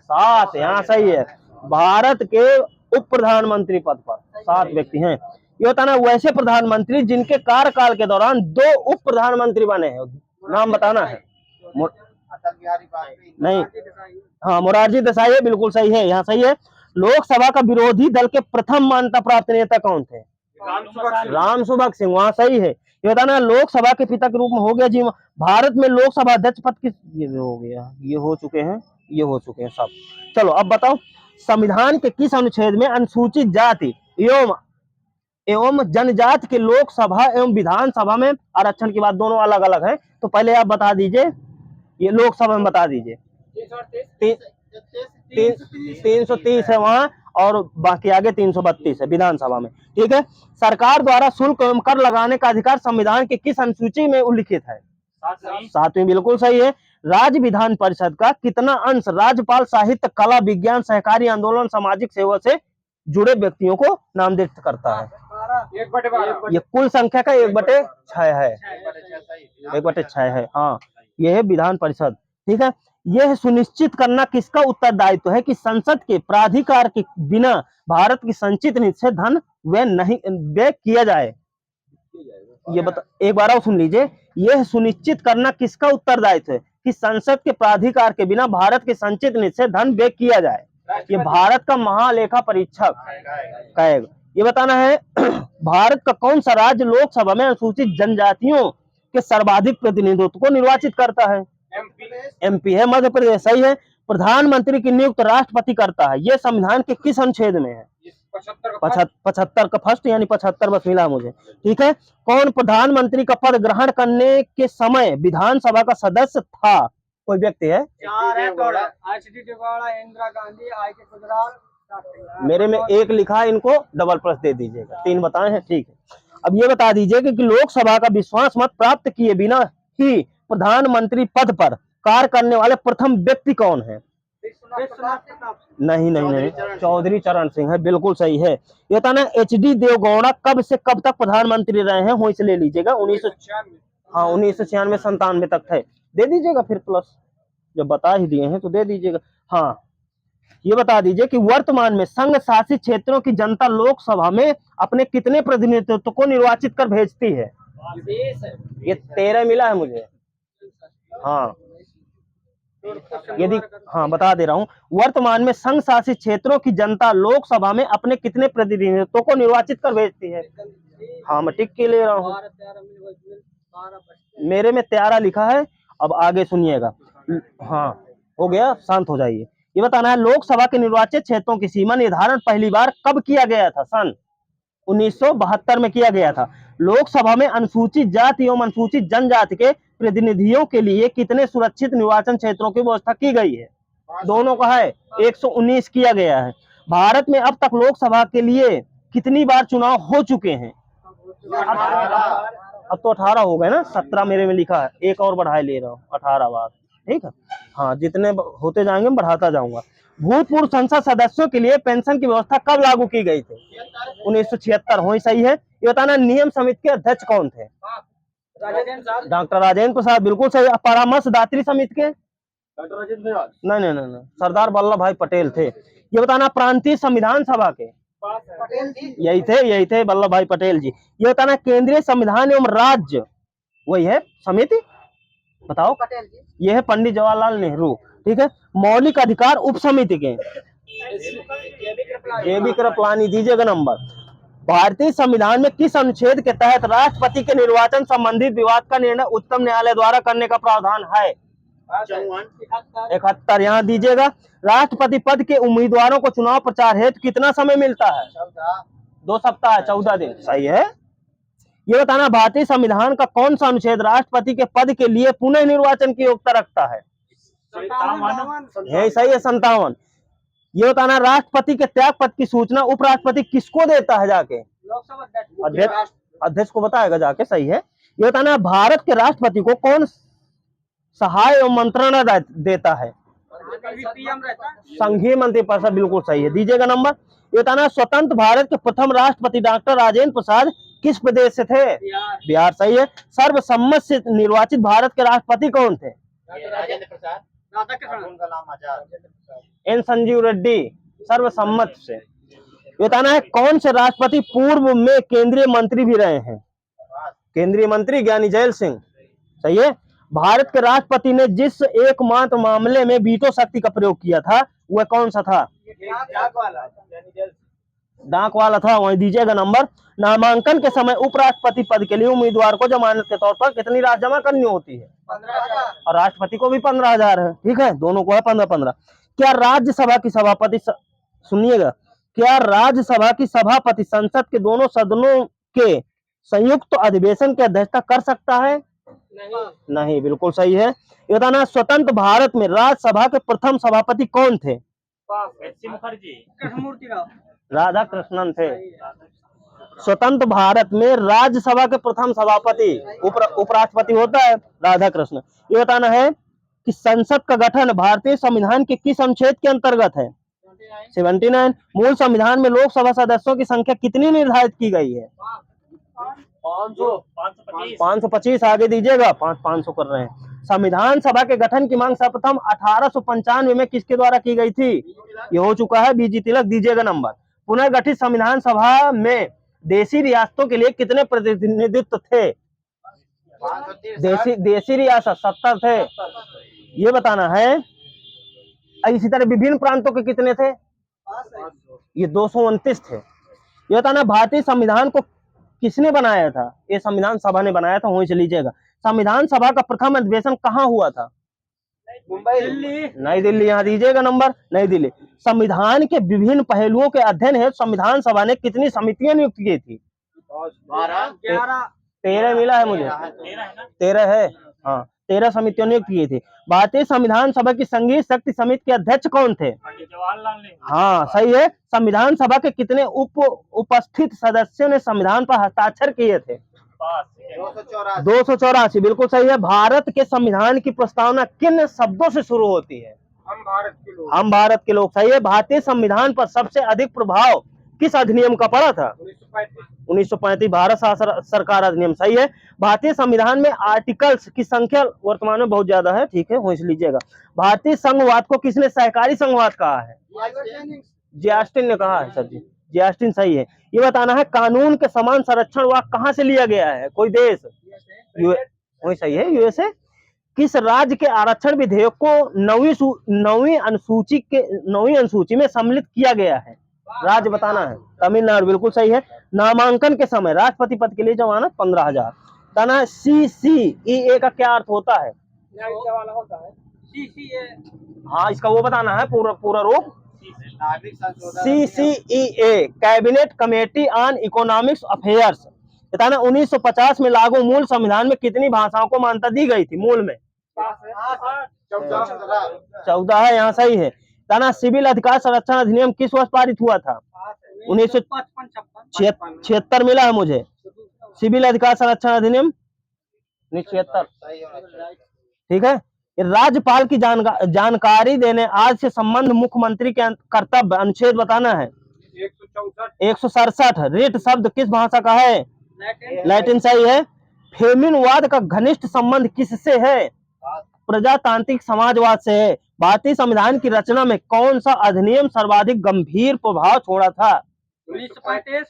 7, यहाँ सही है। भारत के उप प्रधानमंत्री पद पर 7 व्यक्ति हैं। ये होता ना वैसे प्रधानमंत्री जिनके कार्यकाल के दौरान 2 उप प्रधानमंत्री बने हैं, नाम बताना है। अटल बिहारी वाजपेयी नहीं, हाँ मोरारजी देसाई है, बिल्कुल सही है, यहाँ सही है। लोकसभा का विरोधी दल के प्रथम मान्यता प्राप्त नेता कौन थे? राम सुभग सिंह, वहां सही है। ये बताना लोकसभा के पिता के रूप में हो गया जी। भारत में लोकसभा अध्यक्ष पद किस, ये हो गया, ये हो चुके हैं सब। चलो अब बताओ, संविधान के किस अनुच्छेद में अनुसूचित जाति एवं जनजाति के लोकसभा एवं विधानसभा में आरक्षण की बात, दोनों अलग अलग है। तो पहले आप बता दीजिए, ये लोकसभा में बता दीजिए। 330 है वहां, और बाकी आगे 332 है विधानसभा में, ठीक है। सरकार द्वारा शुल्क एवं कर लगाने का अधिकार संविधान के किस अनुसूची में उल्लिखित है? 7वीं, बिल्कुल सही है। राज्य विधान परिषद का कितना अंश राज्यपाल साहित्य, कला, विज्ञान, सहकारी आंदोलन, सामाजिक सेवा से जुड़े व्यक्तियों को नामनिर्देशित करता है? 1/12। ये कुल संख्या का 1/6 है। 1/6 है, हाँ, यह है विधान परिषद, ठीक है। यह सुनिश्चित करना किसका उत्तरदायित्व है कि संसद के प्राधिकार के बिना भारत की संचित निधि से धन व्यय किया जाए? ये बता, एक बार और सुन लीजिए। यह सुनिश्चित करना किसका उत्तरदायित्व है कि संसद के प्राधिकार के बिना भारत की संचित निधि से धन व्यय किया जाए? ये भारत का महालेखा परीक्षक कहेगा। ये बताना है भारत का कौन सा राज्य लोकसभा में अनुसूचित जनजातियों के सर्वाधिक प्रतिनिधित्व को निर्वाचित करता है? एमपी है, मध्य प्रदेश, सही है। प्रधानमंत्री की नियुक्ति राष्ट्रपति करता है, यह संविधान के किस अनुच्छेद में है? 75 का फर्स्ट, यानी 75 बस मिला मुझे, ठीक है। कौन प्रधानमंत्री का पद ग्रहण करने के समय विधानसभा का सदस्य था? कोई व्यक्ति है? एच.डी. देवेगौड़ा, इंदिरा गांधी, आई.के. गुजराल। मेरे में एक लिखा है, इनको डबल प्लस दे दीजिएगा। 3 बताए हैं, ठीक है। अब ये बता दीजिए कि लोकसभा का विश्वास मत प्राप्त किए बिना ही प्रधानमंत्री पद पर कार्य करने वाले प्रथम व्यक्ति कौन है? विश्वनाथ प्रताप नहीं नहीं नहीं, चौधरी चरण सिंह है, बिल्कुल सही है। ये बताना HD देवगौड़ा कब से कब तक प्रधानमंत्री रहे हैं? हो इसे ले लीजिएगा, 1996, हाँ 1996-97 तक थे। दे दीजिएगा फिर प्लस, जब बता ही दिए हैं तो दे दीजिएगा। हाँ, ये बता दीजिए कि वर्तमान में संघ शासित क्षेत्रों की जनता लोकसभा में अपने कितने प्रतिनिधित्व को निर्वाचित कर भेजती है? ये 13 मिला है मुझे। हाँ, यदि हाँ बता दे रहा हूँ, वर्तमान में संघ शासित क्षेत्रों की जनता लोकसभा में अपने कितने प्रतिनिधित्व को निर्वाचित कर भेजती है? हाँ, मैं टिक के ले रहा हूँ, मेरे में 13 लिखा है। अब आगे सुनिएगा। हाँ, हो गया, शांत हो जाइए। ये बताना है लोकसभा के निर्वाचित क्षेत्रों की सीमा निर्धारण पहली बार कब किया गया था? सन 1972 में किया गया था। लोकसभा में अनुसूचित जाति एवं अनुसूचित जनजाति के प्रतिनिधियों के लिए कितने सुरक्षित निर्वाचन क्षेत्रों की व्यवस्था की गई है? दोनों का है, 119 किया गया है। भारत में अब तक लोकसभा के लिए कितनी बार चुनाव हो चुके हैं? अब तो 18 हो गए ना, 17 मेरे में लिखा है, एक और बढ़ाए ले रहा हूँ, 18 बार। ठीक है, हाँ, जितने होते जाएंगे बढ़ाता जाऊंगा। भूतपूर्व संसद सदस्यों के लिए पेंशन की व्यवस्था कब लागू की गई थी? 1976। हो सही है। ये बताना नियम समिति के अध्यक्ष कौन थे? डॉक्टर राजेंद्र प्रसाद, बिल्कुल सही। परामर्शदात्री समिति के? नहीं नहीं नहीं, सरदार वल्लभ भाई पटेल थे। ये बताना प्रांतीय संविधान सभा के? यही थे वल्लभ भाई पटेल जी। ये बताना केंद्रीय संविधान एवं राज्य, वही है समिति, बताओ? ये है पंडित जवाहरलाल नेहरू। ठीक है। मौलिक अधिकार उप समिति के? JB कृपलानी, दीजिएगा नंबर। भारतीय संविधान में किस अनुच्छेद के तहत राष्ट्रपति के निर्वाचन संबंधित विवाद का निर्णय उच्चतम न्यायालय द्वारा करने का प्रावधान है? 71। यहाँ दीजिएगा। राष्ट्रपति पद के उम्मीदवारों को चुनाव प्रचार हेतु कितना समय मिलता है? 2 सप्ताह, 14 दिन। सही है। ये बताना भारतीय संविधान का कौन सा अनुच्छेद राष्ट्रपति के पद के लिए पुनः निर्वाचन की योग्यता रखता है? यही सही है, 57। ये बताना राष्ट्रपति के त्याग पद की सूचना उपराष्ट्रपति किसको देता है जाके? अध्यक्ष को बताएगा जाके। सही है। ये बताना भारत के राष्ट्रपति को कौन सहाय एवं मंत्रणा देता है? संघीय मंत्रिपरिषद, बिल्कुल सही है, दीजिएगा नंबर। ये बताना स्वतंत्र भारत के प्रथम राष्ट्रपति डॉक्टर राजेंद्र प्रसाद किस प्रदेश से थे? बिहार। सही है। सर्वसम्मत से निर्वाचित भारत के राष्ट्रपति कौन थे? राजेंद्र प्रसाद, अब्दुल कलाम आजाद, N संजीव रेड्डी, सर्वसम्मत से। बताना है कौन से राष्ट्रपति पूर्व में केंद्रीय मंत्री भी रहे हैं? केंद्रीय मंत्री ज्ञानी जैल सिंह। सही है। भारत के राष्ट्रपति ने जिस एकमात्र मामले में वीटो शक्ति का प्रयोग किया था वह कौन सा था? डाक वाला था। वही दीजिएगा नंबर। नामांकन के समय उपराष्ट्रपति पद के लिए उम्मीदवार को जमानत के तौर पर कितनी राशि जमा करनी होती है? 15,000। और राष्ट्रपति को भी 15,000 है। ठीक है, दोनों को है 15-15। क्या राज्यसभा की सभापति, सुनिएगा, क्या राज्यसभा की सभापति संसद के दोनों सदनों के संयुक्त अधिवेशन की अध्यक्षता कर सकता है? नहीं, बिल्कुल सही है। ये बताना स्वतंत्र भारत में राज्यसभा के प्रथम सभापति कौन थे? कृष्णमूर्ति राव, राधा कृष्णन थे। स्वतंत्र भारत में राज्यसभा के प्रथम सभापति, उपराष्ट्रपति होता है राधा कृष्ण। ये बताना है कि संसद का गठन भारतीय संविधान के किस अनुच्छेद के अंतर्गत है? 79। मूल संविधान में लोकसभा सदस्यों की संख्या कितनी निर्धारित की गई है? 525। आगे दीजिएगा, 500 कर रहे हैं। संविधान सभा के गठन की मांग सर्वप्रथम 1895 में किसके द्वारा की गई थी? ये हो चुका है, BG तिलक, दीजिएगा नंबर। पुनर्गठित संविधान सभा में देशी रियासतों के लिए कितने प्रतिनिधित्व थे? देशी रियासत 70 थे। ये बताना है। इसी तरह विभिन्न प्रांतों के कितने थे? ये 229 थे। ये बताना भारतीय संविधान को किसने बनाया था? ये संविधान सभा ने बनाया था। वहीं से लीजिएगा। संविधान सभा का प्रथम अधिवेशन कहाँ हुआ था? मुंबई, दिल्ली, नई दिल्ली। यहाँ दीजिएगा नंबर, नई दिल्ली। संविधान के विभिन्न पहलुओं के अध्ययन हेतु संविधान सभा ने कितनी समितियां नियुक्त की थी? 13 मिला है मुझे। 13 है। हाँ, 13 समितियों नियुक्त की थी। भारतीय संविधान सभा की संघीय शक्ति समिति के अध्यक्ष कौन थे? जवाहरलाल नेहरू। हाँ, सही है। संविधान सभा के कितने उपस्थित सदस्यों ने संविधान पर हस्ताक्षर किए थे? 284 बिल्कुल सही है। भारत के संविधान की प्रस्तावना किन शब्दों से शुरू होती है? हम भारत के लोग। हम भारत के लोग, सही है। भारतीय संविधान पर सबसे अधिक प्रभाव किस अधिनियम का पड़ा था? 1935 भारत सरकार अधिनियम, सही है। भारतीय संविधान में आर्टिकल्स की संख्या वर्तमान में बहुत ज्यादा है, ठीक है, होश लीजिएगा। भारतीय संघवाद को किसने सहकारी संघवाद कहा है? जस्टिन ने कहा है सर जी, जस्टिन सही है। ये बताना है कानून के समान संरक्षण वाक्य कहाँ से लिया गया है? कोई देश? वही सही है, यूएसए। किस राज्य के आरक्षण विधेयक को नवीं अनुसूची में सम्मिलित किया गया है? राज्य बताना है। तमिलनाडु, बिल्कुल सही है। नामांकन के समय राष्ट्रपति पद के लिए जमानत 15,000। बताना है CCEA का क्या अर्थ होता है? हाँ, इसका वो बताना है पूरा रूप। नागरिक संशोधन CCEA cabinet committee on economics affairs. बताना 1950 में लागू मूल संविधान में कितनी भाषाओं को मान्यता दी गई थी? मूल में 14 है, यहाँ सही है। बताना सिविल अधिकार संरक्षण अधिनियम किस वर्ष पारित हुआ था? 1976 मिला है मुझे। सिविल अधिकार संरक्षण अधिनियम 1976, ठीक है। राज्यपाल की जानकारी देने आज से संबंध मुख्यमंत्री के कर्तव्य अनुच्छेद बताना है। 167 रिट शब्द किस भाषा का है? लैटिन, सही है। फेमिनवाद का घनिष्ठ संबंध किससे है? प्रजातांत्रिक समाजवाद से है। भारतीय संविधान की रचना में कौन सा अधिनियम सर्वाधिक गंभीर प्रभाव छोड़ा था? 1935।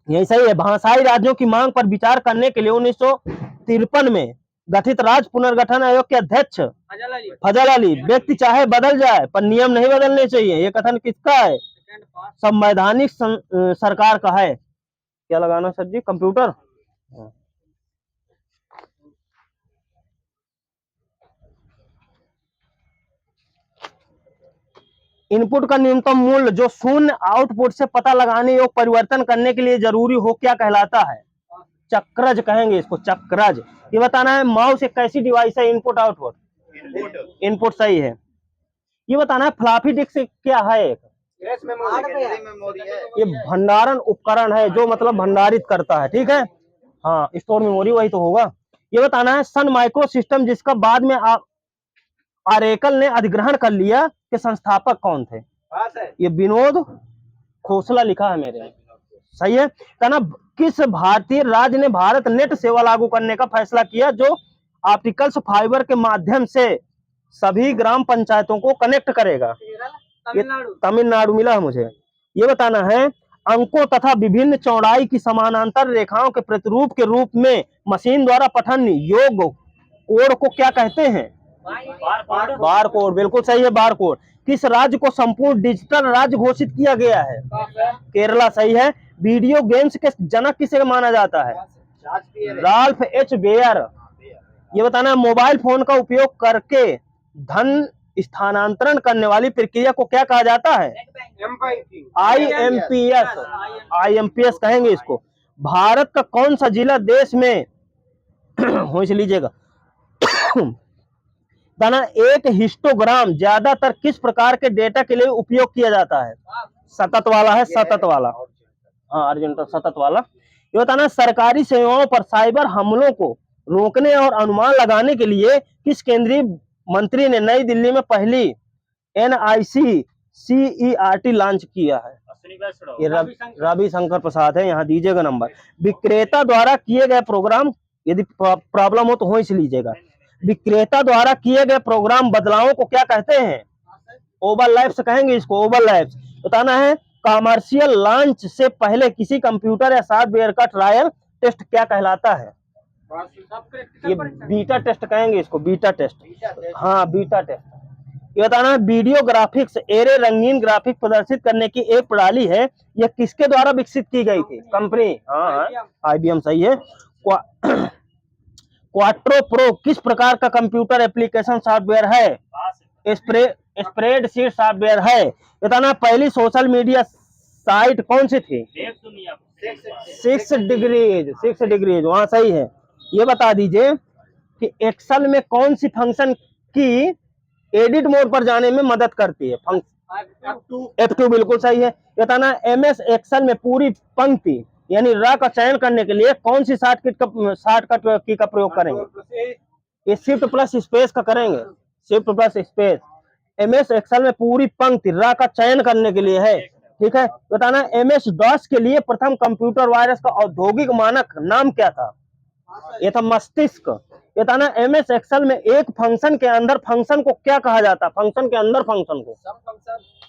यही सही है। भाषाई राज्यों की मांग पर विचार करने के लिए 1953 में गठित राज्य पुनर्गठन आयोग के अध्यक्ष फजल अली। व्यक्ति चाहे बदल जाए पर नियम नहीं बदलने चाहिए, ये कथन किसका है? संवैधानिक सरकार का है। क्या लगाना सर जी? कंप्यूटर। इनपुट का न्यूनतम मूल्य जो शून्य आउटपुट से पता लगाने योग्य परिवर्तन करने के लिए जरूरी हो क्या कहलाता है? चक्रज कहेंगे इसको, चक्रज। ये बताना है माउस एक कैसी डिवाइस है? इनपुट आउटपुट, इनपुट सही है। ये बताना है फ्लॉपी डिस्क क्या है? एक ये भंडारण उपकरण है जो मतलब भंडारित करता है, ठीक है। हाँ, स्टोर मेमोरी वही तो होगा। ये बताना है सन माइक्रो सिस्टम जिसका बाद में ऑरेकल ने अधिग्रहण कर लिया के संस्थापक कौन थे? ये विनोद खोसला लिखा है मेरे, सही है। कहना किस भारतीय राज्य ने भारत नेट सेवा लागू करने का फैसला किया जो ऑप्टिकल्स फाइबर के माध्यम से सभी ग्राम पंचायतों को कनेक्ट करेगा? तमिलनाडु मिला है मुझे। ये बताना है अंकों तथा विभिन्न चौड़ाई की समानांतर रेखाओं के प्रतिरूप के रूप में मशीन द्वारा पठन योग्य कोड को क्या कहते हैं? बार कोड, बिल्कुल सही है, बार कोड। किस राज्य को संपूर्ण डिजिटल राज्य घोषित किया गया है? केरला, सही है। वीडियो गेम्स के जनक किसे माना जाता है? Ralph H Bayer. ये बताना है मोबाइल फोन का उपयोग करके धन स्थानांतरण करने वाली प्रक्रिया को क्या कहा जाता है? IMPS कहेंगे इसको। भारत का कौन सा जिला देश में होश लीजिएगा दाना एक हिस्टोग्राम ज्यादातर किस प्रकार के डेटा के लिए उपयोग किया जाता है? सतत वाला है, सतत वाला। हाँ, अर्जेंट सतत वाला। ये बताना सरकारी सेवाओं पर साइबर हमलों को रोकने और अनुमान लगाने के लिए किस केंद्रीय मंत्री ने नई दिल्ली में पहली NICCERT लॉन्च किया है? ये रविशंकर प्रसाद है, यहाँ दीजिएगा नंबर। विक्रेता द्वारा किए गए प्रोग्राम, यदि प्रॉब्लम हो तो हो इस लीजिएगा। विक्रेता द्वारा किए गए प्रोग्राम बदलावों को क्या कहते हैं? ओवरलैप्स कहेंगे इसको, ओवरलैप्स। बताना है कमर्शियल लॉन्च से पहले किसी कंप्यूटर या सॉफ्टवेयर का ट्रायल टेस्ट क्या कहलाता है? ये बीटा टेस्ट कहेंगे इसको, बीटा टेस्ट। हाँ, बीटा टेस्ट। ये बताना है वीडियो ग्राफिक्स एरे रंगीन ग्राफिक प्रदर्शित करने की एक प्रणाली है, यह किसके द्वारा विकसित की गई थी? कंपनी, हाँ, IBM, सही है। क्वाट्रो प्रो किस प्रकार का कंप्यूटर एप्लीकेशन सॉफ्टवेयर है? स्प्रेडशीट सॉफ्टवेयर है। बताना पहली सोशल मीडिया साइट कौन सी थी? 6 डिग्रीज, वहां सही है। ये बता दीजिए कि एक्सेल में कौन सी फंक्शन की एडिट मोड पर जाने में मदद करती है? F2, बिल्कुल सही है। बताना MS एक्सेल में पूरी पंक्ति यानी र का चयन करने के लिए कौन सी शॉर्टकट की का प्रयोग करेंगे? ये शिफ्ट प्लस स्पेस का करेंगे, shift plus space. MS Excel में पूरी पंक्ति र का चयन करने के लिए है, ठीक है। बताना एमएस डॉस के लिए प्रथम कंप्यूटर वायरस का औद्योगिक मानक नाम क्या था? ये था मस्तिष्क। बताना एमएस एक्सेल में एक फंक्शन के अंदर फंक्शन को क्या कहा जाता है? फंक्शन के अंदर फंक्शन को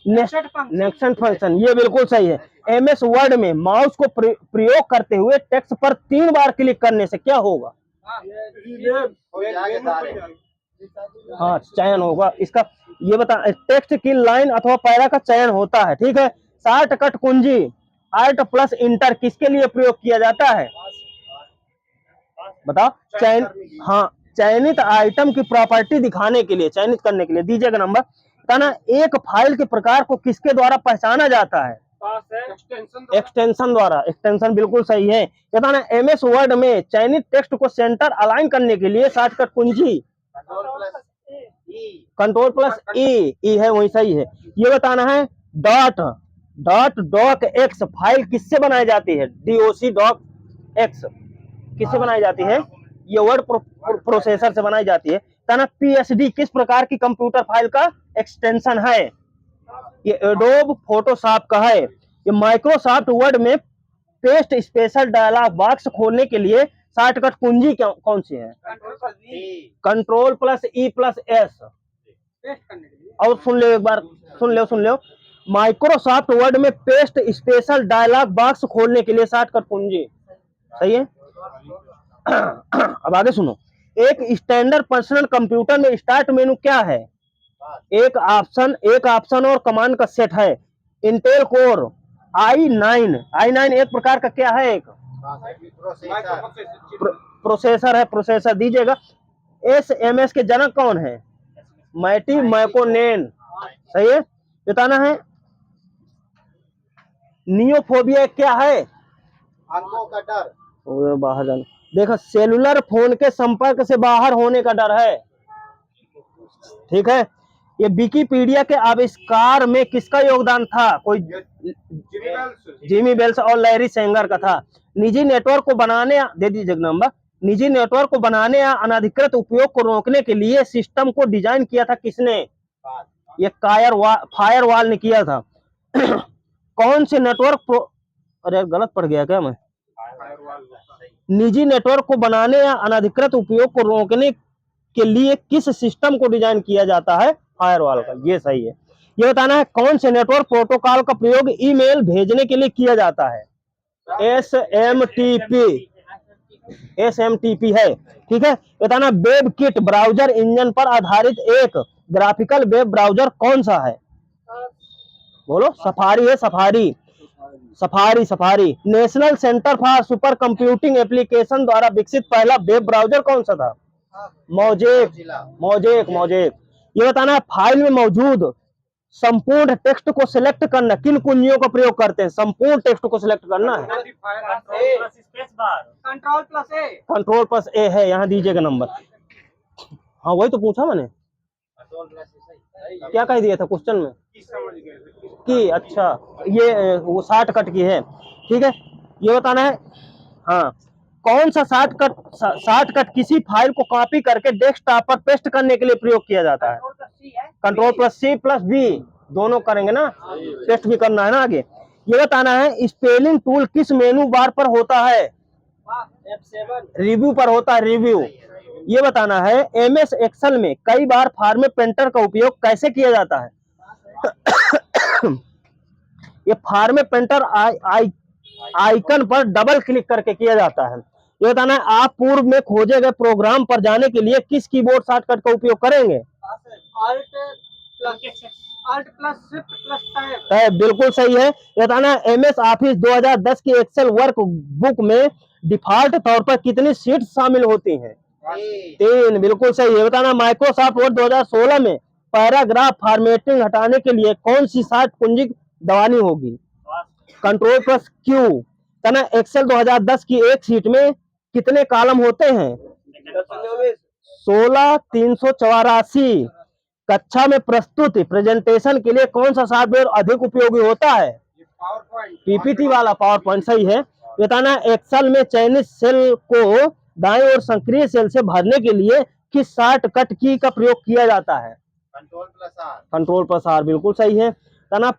नेक्स्ट फंक्शन। ये बिल्कुल सही है। एमएस वर्ड में माउस को प्रयोग करते हुए टेक्स्ट पर 3 बार क्लिक करने से क्या होगा? हाँ, चयन होगा इसका। ये बता, टेक्स्ट की लाइन अथवा पैरा का चयन होता है, ठीक है। शॉर्टकट कुंजी Alt प्लस इंटर किसके लिए प्रयोग किया जाता है? बताओ। हाँ, चयनित आइटम की प्रॉपर्टी दिखाने के लिए, चयनित करने के लिए। दीजिएगा नंबर। बताना एक फाइल के प्रकार को किसके द्वारा पहचाना जाता है? एक्सटेंशन द्वारा। एक्सटेंशन बिल्कुल सही है। बताना एमएस वर्ड में चयनित टेक्स्ट को सेंटर अलाइन करने के लिए शॉर्टकट कुंजी कंट्रोल प्लस ई है, वही सही है। ये बताना है डॉक एक्स फाइल किससे बनाई जाती है? DOC डॉक एक्स किससे बनाई जाती है? ये वर्ड प्रोसेसर से बनाई जाती है। ताना PSD किस प्रकार की कंप्यूटर फाइल का एक्सटेंशन है? ये एडोब फोटोशॉप का है। ये माइक्रोसॉफ्ट वर्ड में पेस्ट स्पेशल डायलॉग बॉक्स खोलने के लिए शॉर्टकट कुंजी कौन सी है? Control plus E plus S। और सुन लो एक बार, सुन लो। माइक्रोसॉफ्ट वर्ड में पेस्ट स्पेशल डायलॉग बॉक्स खोलने के लिए शॉर्टकट कुंजी, सही है। अब आगे सुनो। एक स्टैंडर्ड पर्सनल कंप्यूटर में स्टार्ट मेनू क्या है? एक ऑप्शन और कमांड का सेट है। इंटेल कोर i9 एक प्रकार का क्या है? एक प्रोसेसर है, प्रोसेसर। दीजिएगा। SMS के जनक कौन है? मैटी मैकोनेन, सही है। बताना है नियोफोबिया क्या है? आंखों का डर। बाहर जाना। देखो, सेलुलर फोन के संपर्क से बाहर होने का डर है, ठीक है। ये विकिपीडिया के आविष्कार में किसका योगदान था? कोई जिमी बेल्स और लैरी सेंगर का था। निजी नेटवर्क को बनाने, दे दीजिए नंबर। निजी नेटवर्क को बनाने या अनधिकृत उपयोग को रोकने के लिए सिस्टम को डिजाइन किया था किसने? ये फायरवॉल ने किया था। कौन से नेटवर्क अरे गलत पढ़ गया क्या मैं? निजी नेटवर्क को बनाने या अनधिकृत उपयोग को रोकने के लिए किस सिस्टम को डिजाइन किया जाता है? फायरवॉल का। ये सही है। ये बताना है कौन से नेटवर्क प्रोटोकॉल का प्रयोग ईमेल भेजने के लिए किया जाता है? SMTP है, ठीक है। बताना वेबकिट ब्राउजर इंजन पर आधारित एक ग्राफिकल वेब ब्राउजर कौन सा है? बोलो। सफारी है, safari. National centre for super computing application द्वारा विकसित पहला वेब ब्राउजर कौन सा था? मोजेक। ये बताना है फाइल में मौजूद संपूर्ण टेक्स्ट को सिलेक्ट करना किन कुंजियों का प्रयोग करते हैं? संपूर्ण टेक्स्ट को सिलेक्ट करना है कंट्रोल प्लस ए है। यहाँ दीजिएगा नंबर। हाँ, वही तो पूछा मैंने। क्या कह दिया था क्वेश्चन में? की। अच्छा, ये वो शॉर्टकट की है, ठीक है। ये बताना है हाँ, कौन सा शॉर्टकट किसी फाइल को कॉपी करके डेस्कटॉप पर पेस्ट करने के लिए प्रयोग किया जाता है? Control plus C plus V दोनों करेंगे ना, पेस्ट भी करना है ना आगे। ये बताना है स्पेलिंग टूल किस मेनू बार पर होता है? रिव्यू पर होता है, रिव्यू। ये बताना है MS एक्सेल में कई बार फॉर्मेट पेंटर का उपयोग कैसे किया जाता है? ये फॉर्मेट पेंटर आइकन पर डबल क्लिक करके किया जाता है। ये बताना है आप पूर्व में खोजे गए प्रोग्राम पर जाने के लिए किस कीबोर्ड शॉर्टकट का उपयोग करेंगे? Alt plus Shift plus Tab। बिल्कुल सही है। ये बताना है MS ऑफिस 2010 की एक्सेल वर्क बुक में डिफॉल्ट तौर पर कितनी शीट शामिल होती हैं? 3। बिल्कुल सही है। बताना माइक्रोसॉफ्ट वर्ड 2016 में पैराग्राफ फॉर्मेटिंग हटाने के लिए कौन सी शॉर्ट कुंजी दबानी होगी? Control plus Q। कहना एक्सेल 2010 की एक शीट में कितने कॉलम होते हैं? 16 384। कक्षा में प्रस्तुत प्रेजेंटेशन के लिए कौन सा सॉफ्टवेयर अधिक उपयोगी होता है? PPT वाला, पावर पॉइंट, सही है। बताना एक्सेल में चयनित सेल को दाएं और सक्रिय सेल से भरने के लिए किस शॉर्टकट की का प्रयोग किया जाता है? कंट्रोल+R। कंट्रोल+R बिल्कुल सही है। बताना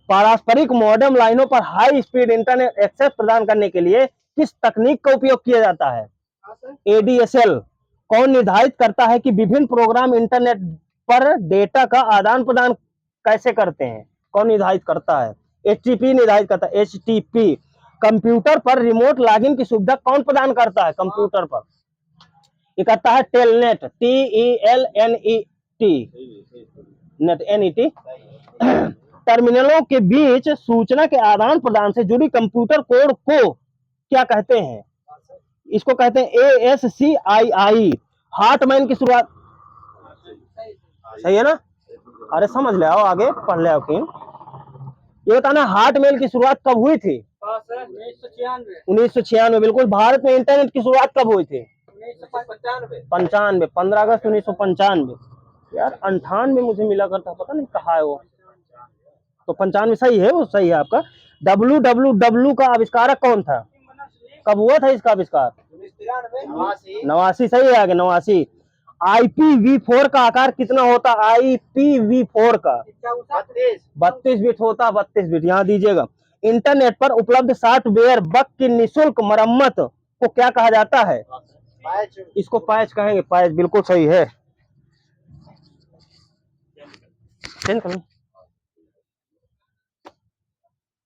पारस्परिक मॉडेम लाइनों पर हाई स्पीड इंटरनेट एक्सेस प्रदान करने के लिए किस तकनीक का उपयोग किया जाता है? ADSL। कौन निर्धारित करता है कि विभिन्न प्रोग्राम इंटरनेट पर डेटा का आदान प्रदान कैसे करते हैं? कौन निर्धारित करता है? HTTP निर्धारित करता है। HTTP। कंप्यूटर पर रिमोट लॉगिन की सुविधा कौन प्रदान करता है? कंप्यूटर पर ये करता है टेलनेट। TELNET net NET। टर्मिनलों के बीच सूचना के आदान प्रदान से जुड़ी कंप्यूटर कोड को क्या कहते हैं? इसको कहते हैं ASCII। हार्टमैन की शुरुआत सही है ना? अरे समझ ले आओ, आगे पढ़ ले आओ। ये बताना हार्टमेल की शुरुआत कब हुई थी? 1996। बिल्कुल। भारत में इंटरनेट की शुरुआत कब हुई थी? 95। 15 अगस्त 1995। यार 98 मुझे मिला करता, पता नहीं कहाँ है वो। तो 95 सही है, वो सही है आपका। WWW का आविष्कारक कौन था? कब हुआ था इसका आविष्कार? 89 सही है। आगे 89। IPv4 का आकार कितना होता? IPv4 का 32 बिट होता। 32 बिट यहाँ दीजिएगा। इंटरनेट पर उपलब्ध सॉफ्टवेयर बग की निःशुल्क मरम्मत को क्या कहा जाता है? इसको पैच कहेंगे। पैच बिल्कुल सही है।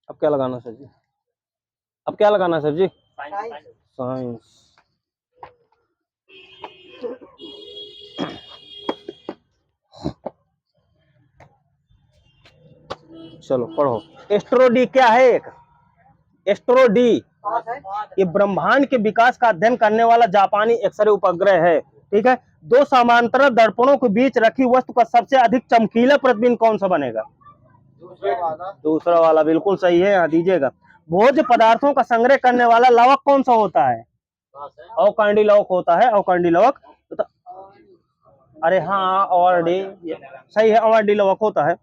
अब क्या लगाना सर जी? अब क्या लगाना सर जी? साइंस। चलो पढ़ो। एस्ट्रो डी क्या है? एक एस्ट्रो डी ये ब्रह्मांड के विकास का अध्ययन करने वाला जापानी एक्सरे उपग्रह है। ठीक है। दो समांतर दर्पणों के बीच रखी वस्तु का सबसे अधिक चमकीला प्रतिबिंब कौन सा बनेगा? दूसरा वाला बिल्कुल सही है। यहाँ दीजिएगा। भोज्य पदार्थों का संग्रह करने वाला लवक कौन सा होता है? अवकर्णी लवक होता है। अवकर्णी लवक। अरे हाँ, अवर्डी सही है। अवर्डी लवक होता है।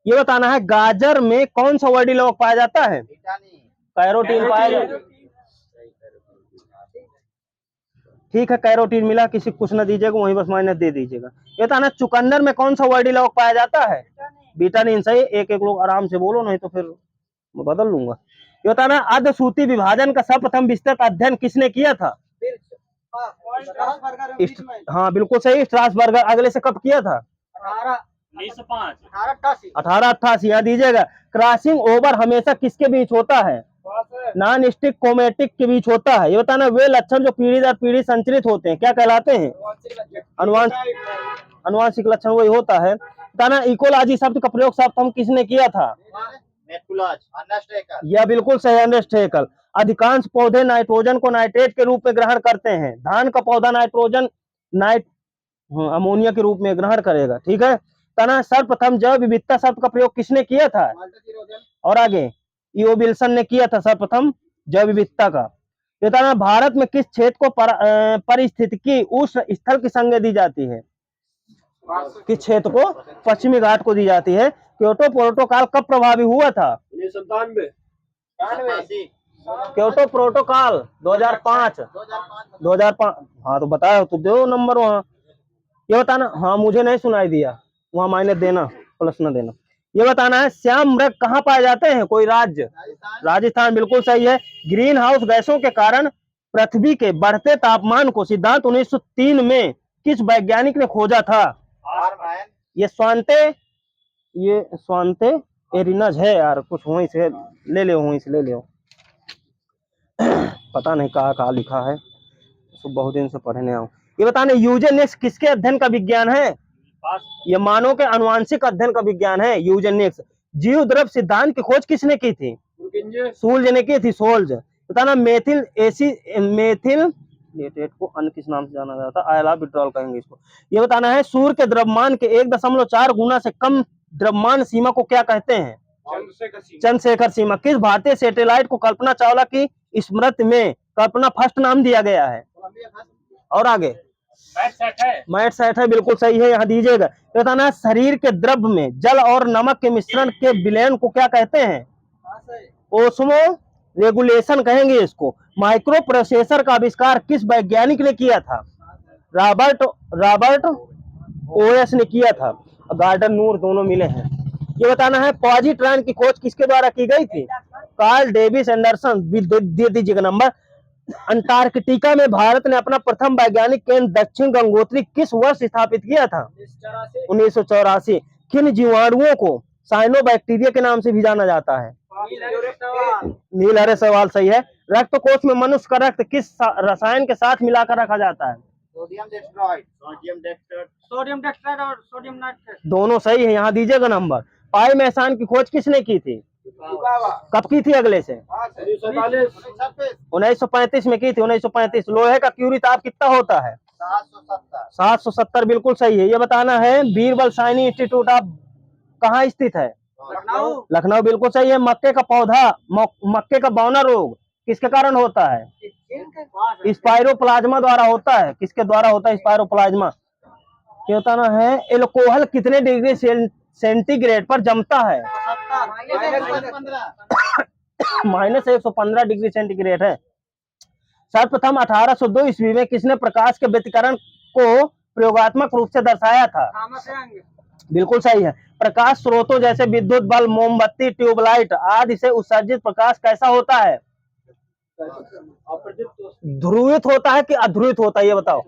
ये बताना है गाजर में कौन सा वर्डी लवक पाया जाता है? कैरोटीन पाया जाता है। ठीक है, कैरोटीन मिला। किसी कुछ ना दीजिएगा, वहीं बस माइनस दे दीजिएगा। ये बताना चुकंदर में कौन सा वर्डी लवक पाया जाता है? विटामिन। सही। एक एक लोग आराम से बोलो, नहीं तो फिर मैं बदल लूंगा। ये बताना अर्धसूत्रीय विभाजन का सर्वप्रथम विस्तृत अध्ययन किसने किया था? हाँ बिल्कुल सही। स्ट्रासबर्गर। अगले से कब किया था? 1888। यहाँ दीजिएगा। क्रॉसिंग ओवर हमेशा किसके बीच होता है? नॉन स्टिक कोमेटिक के बीच होता है। ये बताना वे लक्षण जो पीढ़ी दर पीढ़ी संचरित होते हैं क्या कहलाते हैं? अनुवांशिक लक्षण वही होता है। बताना इकोलॉजी शब्द का प्रयोग सर्वप्रथम किसने किया था? यह बिल्कुल सही। Ernest Haeckel. अधिकांश पौधे नाइट्रोजन को नाइट्रेट के रूप में ग्रहण करते हैं। धान का पौधा नाइट्रोजन अमोनिया के रूप में ग्रहण करेगा। ठीक है। तना सर्वप्रथम जैव विविधता शब्द का प्रयोग किसने किया था? और आगे ईओ विल्सन ने किया था सर्वप्रथम जैव विविधता का। बताना भारत में किस क्षेत्र को पारिस्थितिकी उष्ण स्थल की संज्ञा दी जाती है? किस क्षेत्र को? पश्चिमी घाट को दी जाती है। क्योटो प्रोटोकॉल कब प्रभावी हुआ था? 1997। Kyoto protocol 2005। 2005। हाँ तो बताया तो दो नंबर वहाँ। ये बताना। हाँ मुझे नहीं सुनाई दिया, वहाँ माइनस देना, प्लस न देना। ये बताना है श्याम मृग कहाँ पाए जाते हैं? कोई राज्य? राजस्थान बिल्कुल सही है। ग्रीन हाउस गैसों के कारण पृथ्वी के बढ़ते तापमान को सिद्धांत 1903 में किस वैज्ञानिक ने खोजा था? ये स्वांते एरिनज है यार, कुछ वहीं से ले ले, वहीं से ले ले। पता नहीं कहाँ लिखा है, तो बहुत दिन से पढ़ने आऊं। ये बताने यूजेनिक्स किसके अध्ययन का विज्ञान है? ये मानव के अनुवांशिक अध्ययन का विज्ञान है यूजेनिक्स। जीव द्रव सिद्धांत की खोज किसने की थी? सोल्ज ने की थी। सोल्ज। बताना मेथिल को अन्य किस नाम से जाना जाता है? आयला विड्रॉल कहेंगे इसको। ये बताना है सूर्य के द्रव्यमान के 1.4 गुना से कम द्रव्यमान सीमा को क्या कहते हैं? चंद्रशेखर सीमा। किस भारतीय सैटेलाइट को कल्पना चावला की स्मृति में कल्पना फर्स्ट नाम दिया गया है? और आगे मैट सेट है, बिल्कुल सही है। यहाँ दीजिएगा, ये बताना है शरीर के द्रव में जल और नमक के मिश्रण के विलयन को क्या कहते हैं? ओस्मो रेगुलेशन कहेंगे इसको। माइक्रो प्रोसेसर का आविष्कार किस वैज्ञानिक ने किया था? रॉबर्ट ओएस ने किया था। गार्डन नूर दोनों मिले हैं। ये बताना है पॉजिट्रॉन की खोज किसके द्वारा की गई थी? Karl Davis Anderson. दे दीजिएगा नंबर। अंटार्कटिका में भारत ने अपना प्रथम वैज्ञानिक केंद्र दक्षिण गंगोत्री किस वर्ष स्थापित किया था? 1984। किन जीवाणुओं को साइनोबैक्टीरिया के नाम से भी जाना जाता है? नील हरे सवाल सही है। रक्त कोष में मनुष्य का रक्त किस रसायन के साथ मिलाकर रखा जाता है? सोडियम डेस्ट्रॉयड, सोडियम डेक्सट्राइड और सोडियम नाइट्रेट। दोनों सही है। यहाँ दीजिएगा नंबर। पाई मैसान की खोज किसने की थी? कब की थी? अगले से 1935 में की थी। 1935। लोहे का क्यूरी ताप कितना होता है? 770। बिल्कुल सही है। ये बताना है बीरबल साइनी इंस्टीट्यूट ऑफ कहाँ स्थित है? लखनऊ। बिल्कुल सही है। मक्के का पौधा, मक्के का बौना रोग किसके कारण होता है? स्पाइरोप्लाज्मा द्वारा होता है। किसके द्वारा होता है? स्पाइरोप्लाज्मा। ये बताना है एल्कोहल कितने डिग्री सेंटीग्रेड पर जमता है? -115 डिग्री सेंटीग्रेड है। सर्वप्रथम 1802 ईस्वी में किसने प्रकाश के व्यतिकरण को प्रयोगात्मक रूप से दर्शाया था? बिल्कुल सही है। प्रकाश स्रोतों जैसे विद्युत बल्ब, मोमबत्ती, ट्यूबलाइट आदि से उत्सर्जित प्रकाश कैसा होता है? ध्रुवित होता है कि अध्रुवित होता है? ये बताओ,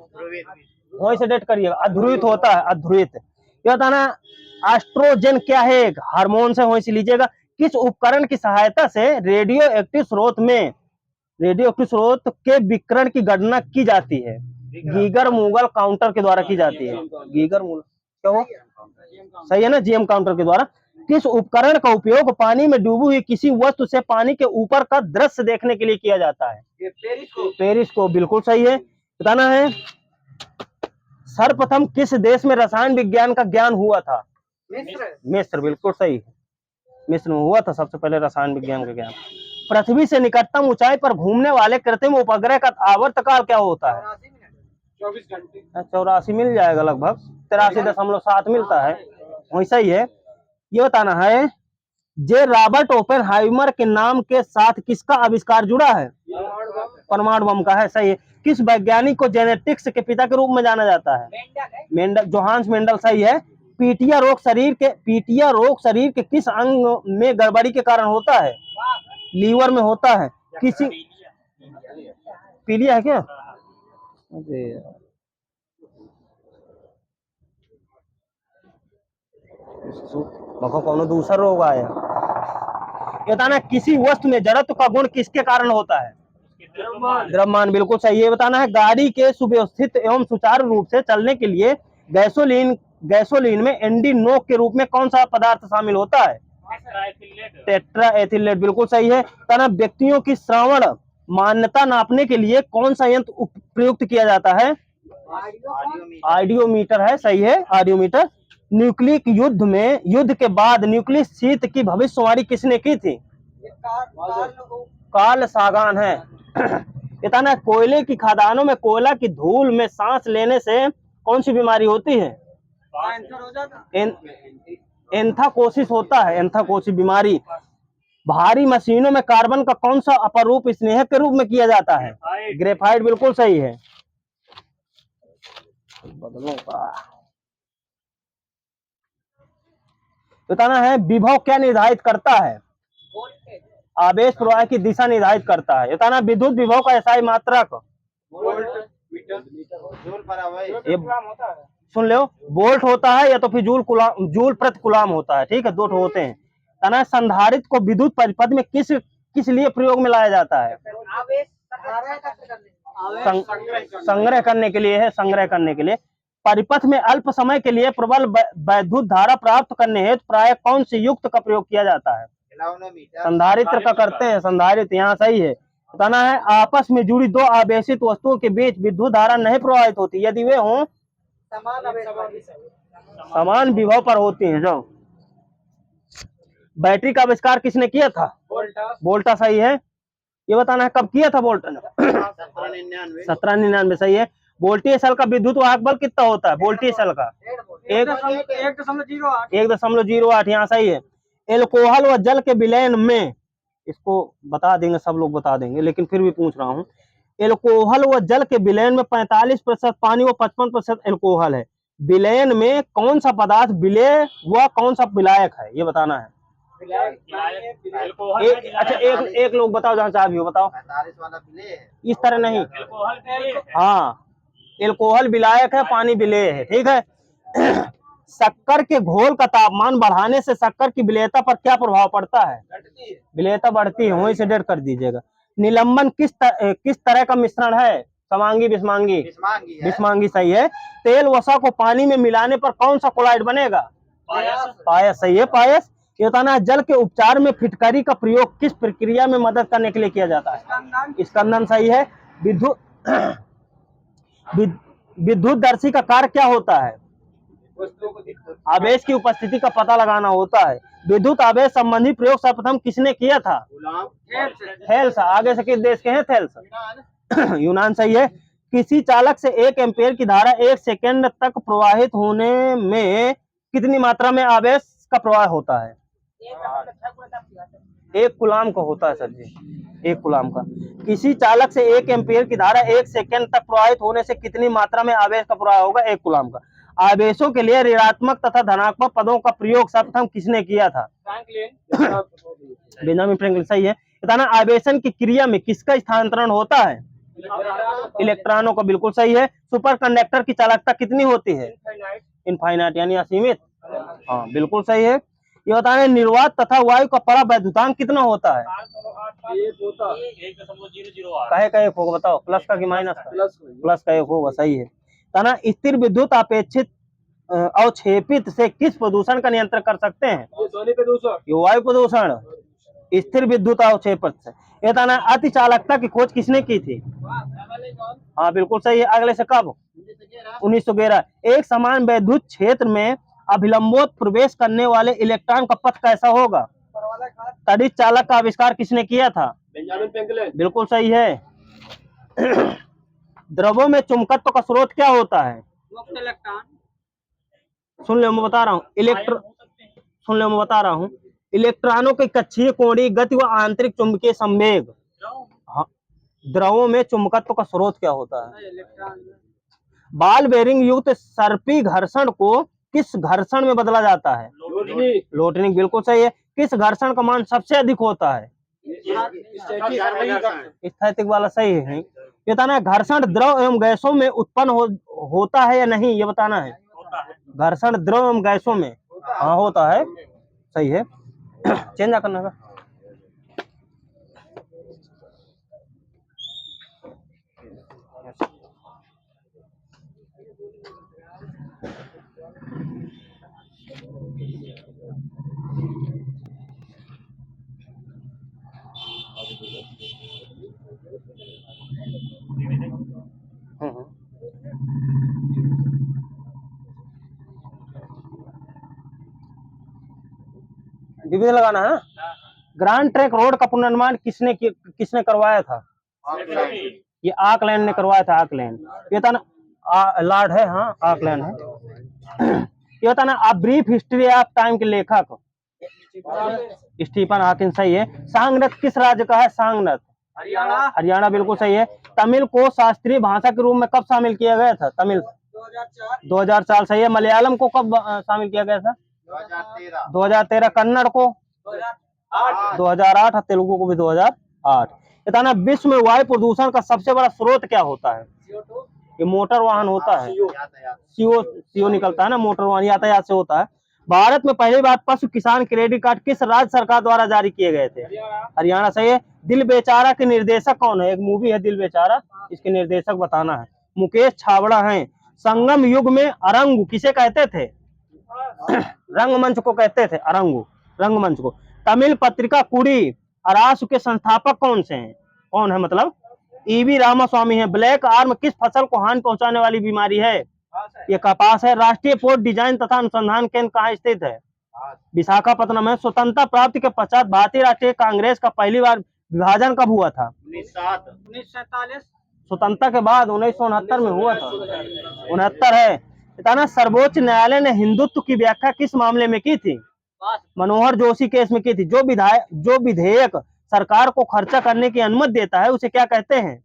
वहीं से डेट करिएगा। अध्रुवित होता है, अध्रुवित। ये बताना एस्ट्रोजन क्या है? एक हार्मोन से, वहीं से लीजिएगा। किस उपकरण की सहायता से रेडियो एक्टिव स्रोत के विकिरण की गणना की जाती है? गीगर मूगल काउंटर के द्वारा की जाती है। गीगर मूगल क्या हो? सही है ना, जीएम काउंटर के द्वारा। किस उपकरण का उपयोग पानी में डूबी हुई किसी वस्तु से पानी के ऊपर का दृश्य देखने के लिए किया जाता है? पेरिस्कोप। बिल्कुल सही है। बताना है सर्वप्रथम किस देश में रसायन विज्ञान का ज्ञान हुआ था? मिस्र। बिल्कुल सही है। मिस्र में हुआ था सबसे पहले रसायन विज्ञान का ज्ञान। पृथ्वी से निकटतम ऊंचाई पर घूमने वाले कृत्रिम उपग्रह का आवर्तकाल क्या होता है? 24 घंटे। 84 मिल जाएगा, लगभग 83.7 मिलता है। वही सही है। ये बताना है जे रॉबर्ट ओपेनहाइमर के नाम के साथ किसका आविष्कार जुड़ा है? परमाणु बम का है। सही है। किस वैज्ञानिक को जेनेटिक्स के पिता के रूप में जाना जाता है? Mendel, Johannes Mendel. सही है। पीटिया रोग शरीर के किस अंग में गड़बड़ी के कारण होता है? लीवर में होता है। किसी पीलिया है क्या? कौन दूसरा रोग आया? बताना किसी वस्तु में जड़त्व का गुण किसके कारण होता है? द्रव्यमान। बिल्कुल सही है। बताना है गाड़ी के सुव्यवस्थित एवं सुचारू रूप से चलने के लिए गैसोलीन में एंडीनोक के रूप में कौन सा पदार्थ शामिल होता है? टेट्रा एथिलेट। बिल्कुल सही है। बताना व्यक्तियों की श्रवण मान्यता नापने के लिए कौन सा यंत्र प्रयुक्त किया जाता है? आइडियोमीटर है। सही है, आइडियोमीटर। न्यूक्लिक युद्ध के बाद न्यूक्लियस शीत की भविष्यवाणी किसने की थी? कार्ल सागान है। बताना कोयले की खदानों में कोयला की धूल में सांस लेने से कौन सी बीमारी होती है? एंथ्राकोसिस होता है। एंथ्राकोसिस बीमारी। भारी मशीनों में कार्बन का कौन सा अपरूप स्नेहक के रूप में किया जाता है? ग्रेफाइट। बिल्कुल सही है। बताना है विभव क्या निर्धारित करता है? आवेश प्रवाह की दिशा निर्धारित करता है। बताना विद्युत विभव का एसआई मात्रक? सुन लो, वोल्ट होता है या तो फिर जूल प्रति कूलम होता है। ठीक है, दो होते हैं। बताना संधारित्र को विद्युत परिपथ में किस लिए प्रयोग में लाया जाता है? संग्रह करने के लिए है। संग्रह करने के लिए। परिपथ में अल्प समय के लिए प्रबल वैद्युत धारा प्राप्त करने हेतु प्राय कौन से युक्त का प्रयोग किया जाता है? संधारित्र का करते हैं। संधारित्र। यहाँ सही है। बताना है आपस में जुड़ी दो आवेशित वस्तुओं के बीच विद्युत धारा नहीं प्रवाहित होती यदि वे हों समान विभव पर होती हैं। जो बैटरी का आविष्कार किसने किया था? वोल्टा। सही है। ये बताना है कब किया था वोल्टा ने? 1799। सही है। वोल्टीय सेल का विद्युत वाहक बल कितना होता है वोल्टीय सेल का? 1.08 1.08। यहाँ सही है। एल्कोहल व जल के विलयन में, इसको बता देंगे, सब लोग बता देंगे, लेकिन फिर भी पूछ रहा हूँ। एल्कोहल व जल के विलयन में 45% पानी व 55% एल्कोहल है। विलयन में कौन सा पदार्थ विलय व कौन सा विलायक है, ये बताना है। अच्छा एक लोग बताओ, जहाँ चाह भी हो बताओ। 45 वाला विलेय है। इस तरह नहीं, हाँ, एल्कोहल विलायक है, पानी विलेय है, ठीक है। शक्कर के घोल का तापमान बढ़ाने से शक्कर की विलेयता पर क्या प्रभाव पड़ता है? विलेयता बढ़ती है, वहीं से डेट कर दीजिएगा। निलंबन किस तरह का मिश्रण है? समांगी विषमांगी? बिस्मांगी है। विषमांगी सही है। तेल वसा को पानी में मिलाने पर कौन सा क्लोराइड बनेगा? पायस सही है, पायस। ये बताना है, जल के उपचार में फिटकरी का प्रयोग किस प्रक्रिया में मदद करने के लिए किया जाता है? स्कंदन सही है। विद्युतदर्शी का कार्य क्या होता है? आवेश की उपस्थिति का पता लगाना होता है। विद्युत आवेश संबंधी प्रयोग सर्वप्रथम किसने किया था? थेल्स। आगे से किस देश के हैं थेल्स? यूनान सही है। किसी चालक से 1 एम्पीयर की धारा 1 सेकेंड तक प्रवाहित होने में कितनी मात्रा में आवेश का प्रवाह होता है? 1 कूलाम का होता है सर जी, 1 कूलाम का। किसी चालक से 1 एम्पीयर की धारा 1 सेकेंड तक प्रवाहित होने से कितनी मात्रा में आवेश का प्रवाह होगा? 1 कूलाम का। आवेशों के लिए ऋणात्मक तथा धनात्मक पदों का प्रयोग सर्वप्रथम किसने किया था? बेंजामिन फ्रैंकलिन सही है। बताना, आवेशन की क्रिया में किसका स्थानांतरण होता है? इलेक्ट्रॉनों का, बिल्कुल सही है। सुपर कंडक्टर की चालकता कितनी होती है? इनफाइनाइट यानी असीमित। हाँ बिल्कुल सही है। ये बताना, निर्वात तथा वायु का परावैद्युतांक कितना होता है? 1.008। काहे का 1 होगा बताओ, प्लस का कि माइनस का? प्लस का 1 होगा, सही है। तना स्थिर विद्युत अपेक्षित अवक्षेपित से किस प्रदूषण का नियंत्रण कर सकते हैं? ये वायु प्रदूषण। स्थिर विद्युत अवक्षेपित से। ये तना, अति चालकता की खोज किसने की थी? हाँ बिल्कुल सही है। अगले से कब? 1911। एक समान वैद्युत क्षेत्र में अभिलंबोत प्रवेश करने वाले इलेक्ट्रॉन का पथ कैसा होगा? तड़ित चालक का आविष्कार किसने किया था? Benjamin Franklin. बिल्कुल सही है। द्रवों में चुंबकत्व का स्रोत क्या होता है? सुन ले मैं बता रहा हूँ। सुन ले मैं बता रहा हूँ। इलेक्ट्रॉनों के कक्षीय कोणीय गति व आंतरिक चुंबकीय संवेग। हाँ, द्रवों में चुंबकत्व का स्रोत क्या होता है? बॉल बेरिंग युक्त सर्पी घर्षण को किस घर्षण में बदला जाता है? लोटनिंग बिल्कुल सही है। किस घर्षण का मान सबसे अधिक होता है? स्थैतिक वाला सही है। ये बताना है, घर्षण द्रव एवं गैसों में उत्पन्न होता है या नहीं, ये बताना है। घर्षण द्रव एवं गैसों में, हाँ होता है, सही है। चेंज करना है। डिवीजन लगाना है ना। ग्रांड ट्रैंक रोड का पुनर्निर्माण किसने करवाया था? ये आकलैंड ने करवाया था, आकलैंड। ये था ना, लॉर्ड है, हाँ आकलैंड है। ये होता ना, आ ब्रीफ हिस्ट्री ऑफ टाइम के लेखक स्टीफन हॉकिंग सही है। सांगनथ किस राज्य का है? सांगनथ हरियाणा बिल्कुल सही है। तमिल को शास्त्रीय भाषा के रूप में कब शामिल किया गया था? तमिल 2004 सही है। मलयालम को कब शामिल किया गया था? 2013। कन्नड़ को 2008। तेलुगु को भी 2008। बताना, विश्व में वायु प्रदूषण का सबसे बड़ा स्रोत क्या होता है? ये मोटर वाहन होता है। सीओ निकलता है ना, मोटर वाहन यातायात से होता है। भारत में पहली बार पशु किसान क्रेडिट कार्ड किस राज्य सरकार द्वारा जारी किए गए थे? हरियाणा सही है। दिल बेचारा के निर्देशक कौन है? एक मूवी है दिल बेचारा, इसके निर्देशक बताना है। मुकेश छाबड़ा हैं। संगम युग में अरंगु किसे कहते थे? रंगमंच को कहते थे, अरंगु रंगमंच को। तमिल पत्रिका कुड़ी अरासु के संस्थापक कौन से हैं? कौन है मतलब? ईवी रामास्वामी है। ब्लैक आर्म किस फसल को हानि पहुंचाने वाली बीमारी है? ये कपास है। राष्ट्रीय पोर्ट डिजाइन तथा अनुसंधान केंद्र कहाँ स्थित है? विशाखापट्टनम है। स्वतंत्रता प्राप्ति के पश्चात भारतीय राष्ट्रीय कांग्रेस का पहली बार विभाजन कब हुआ था? 1947। स्वतंत्रता के बाद 1969 में हुआ था, 69 है। बताना सर्वोच्च न्यायालय ने हिंदुत्व की व्याख्या किस मामले में की थी? मनोहर जोशी केस में की थी। जो विधेयक सरकार को खर्चा करने की अनुमति देता है उसे क्या कहते हैं?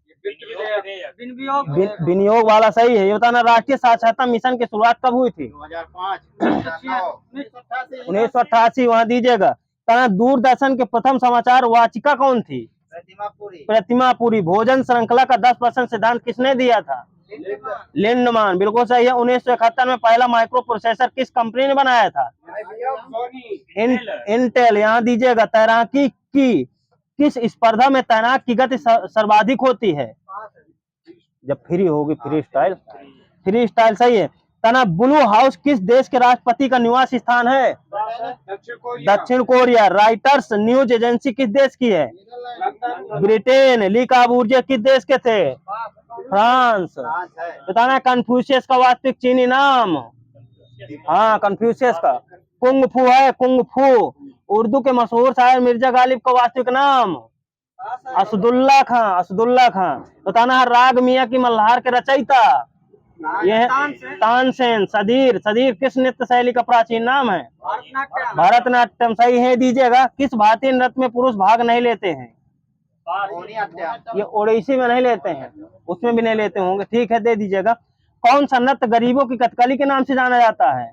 विनियोग वाला सही है। ये बताना राष्ट्रीय साक्षरता मिशन की शुरुआत कब हुई थी? 2005, 1988। वहां दीजिएगा। बताना दूरदर्शन के प्रथम समाचार वाचिका कौन थी? प्रतिमा पुरी। भोजन श्रृंखला का 10% सिद्धांत किसने दिया था? लिंडमान। बिल्कुल सही है। 1971 में पहला माइक्रो प्रोसेसर किस कंपनी ने बनाया था? इंटेल। यहाँ दीजिएगा तैराकी की किस स्पर्धा में तैराक की गति सर्वाधिक होती है? जब फ्री होगी फ्री स्टाइल। फ्री स्टाइल सही है। तना ब्लू हाउस किस देश के राष्ट्रपति का निवास स्थान है? दक्षिण कोरिया। राइटर्स न्यूज एजेंसी किस देश की है? ब्रिटेन। ली काबूर्जे किस देश के थे? फ्रांस। बताना कन्फ्यूशियस का वास्तविक चीनी नाम? हाँ कन्फ्यूशियस का। कुंग फू है, कुंग फू। उर्दू के मशहूर शायर मिर्जा गालिब का वास्तविक नाम? असदुल्ला खां। असदुल्ला खां। बताना राग मियां की मल्हार के रचयिता? यह तानसेन। सदीर। सदीर किस नृत्य शैली का प्राचीन नाम है? भरतनाट्यम सही है। दीजिएगा किस भारतीय नृत्य में पुरुष भाग नहीं लेते हैं? ये ओडिसी में नहीं लेते हैं, उसमें भी नहीं लेते होंगे। ठीक है दे दीजिएगा। कौन सा नृत्य गरीबों की कथकली के नाम से जाना जाता है?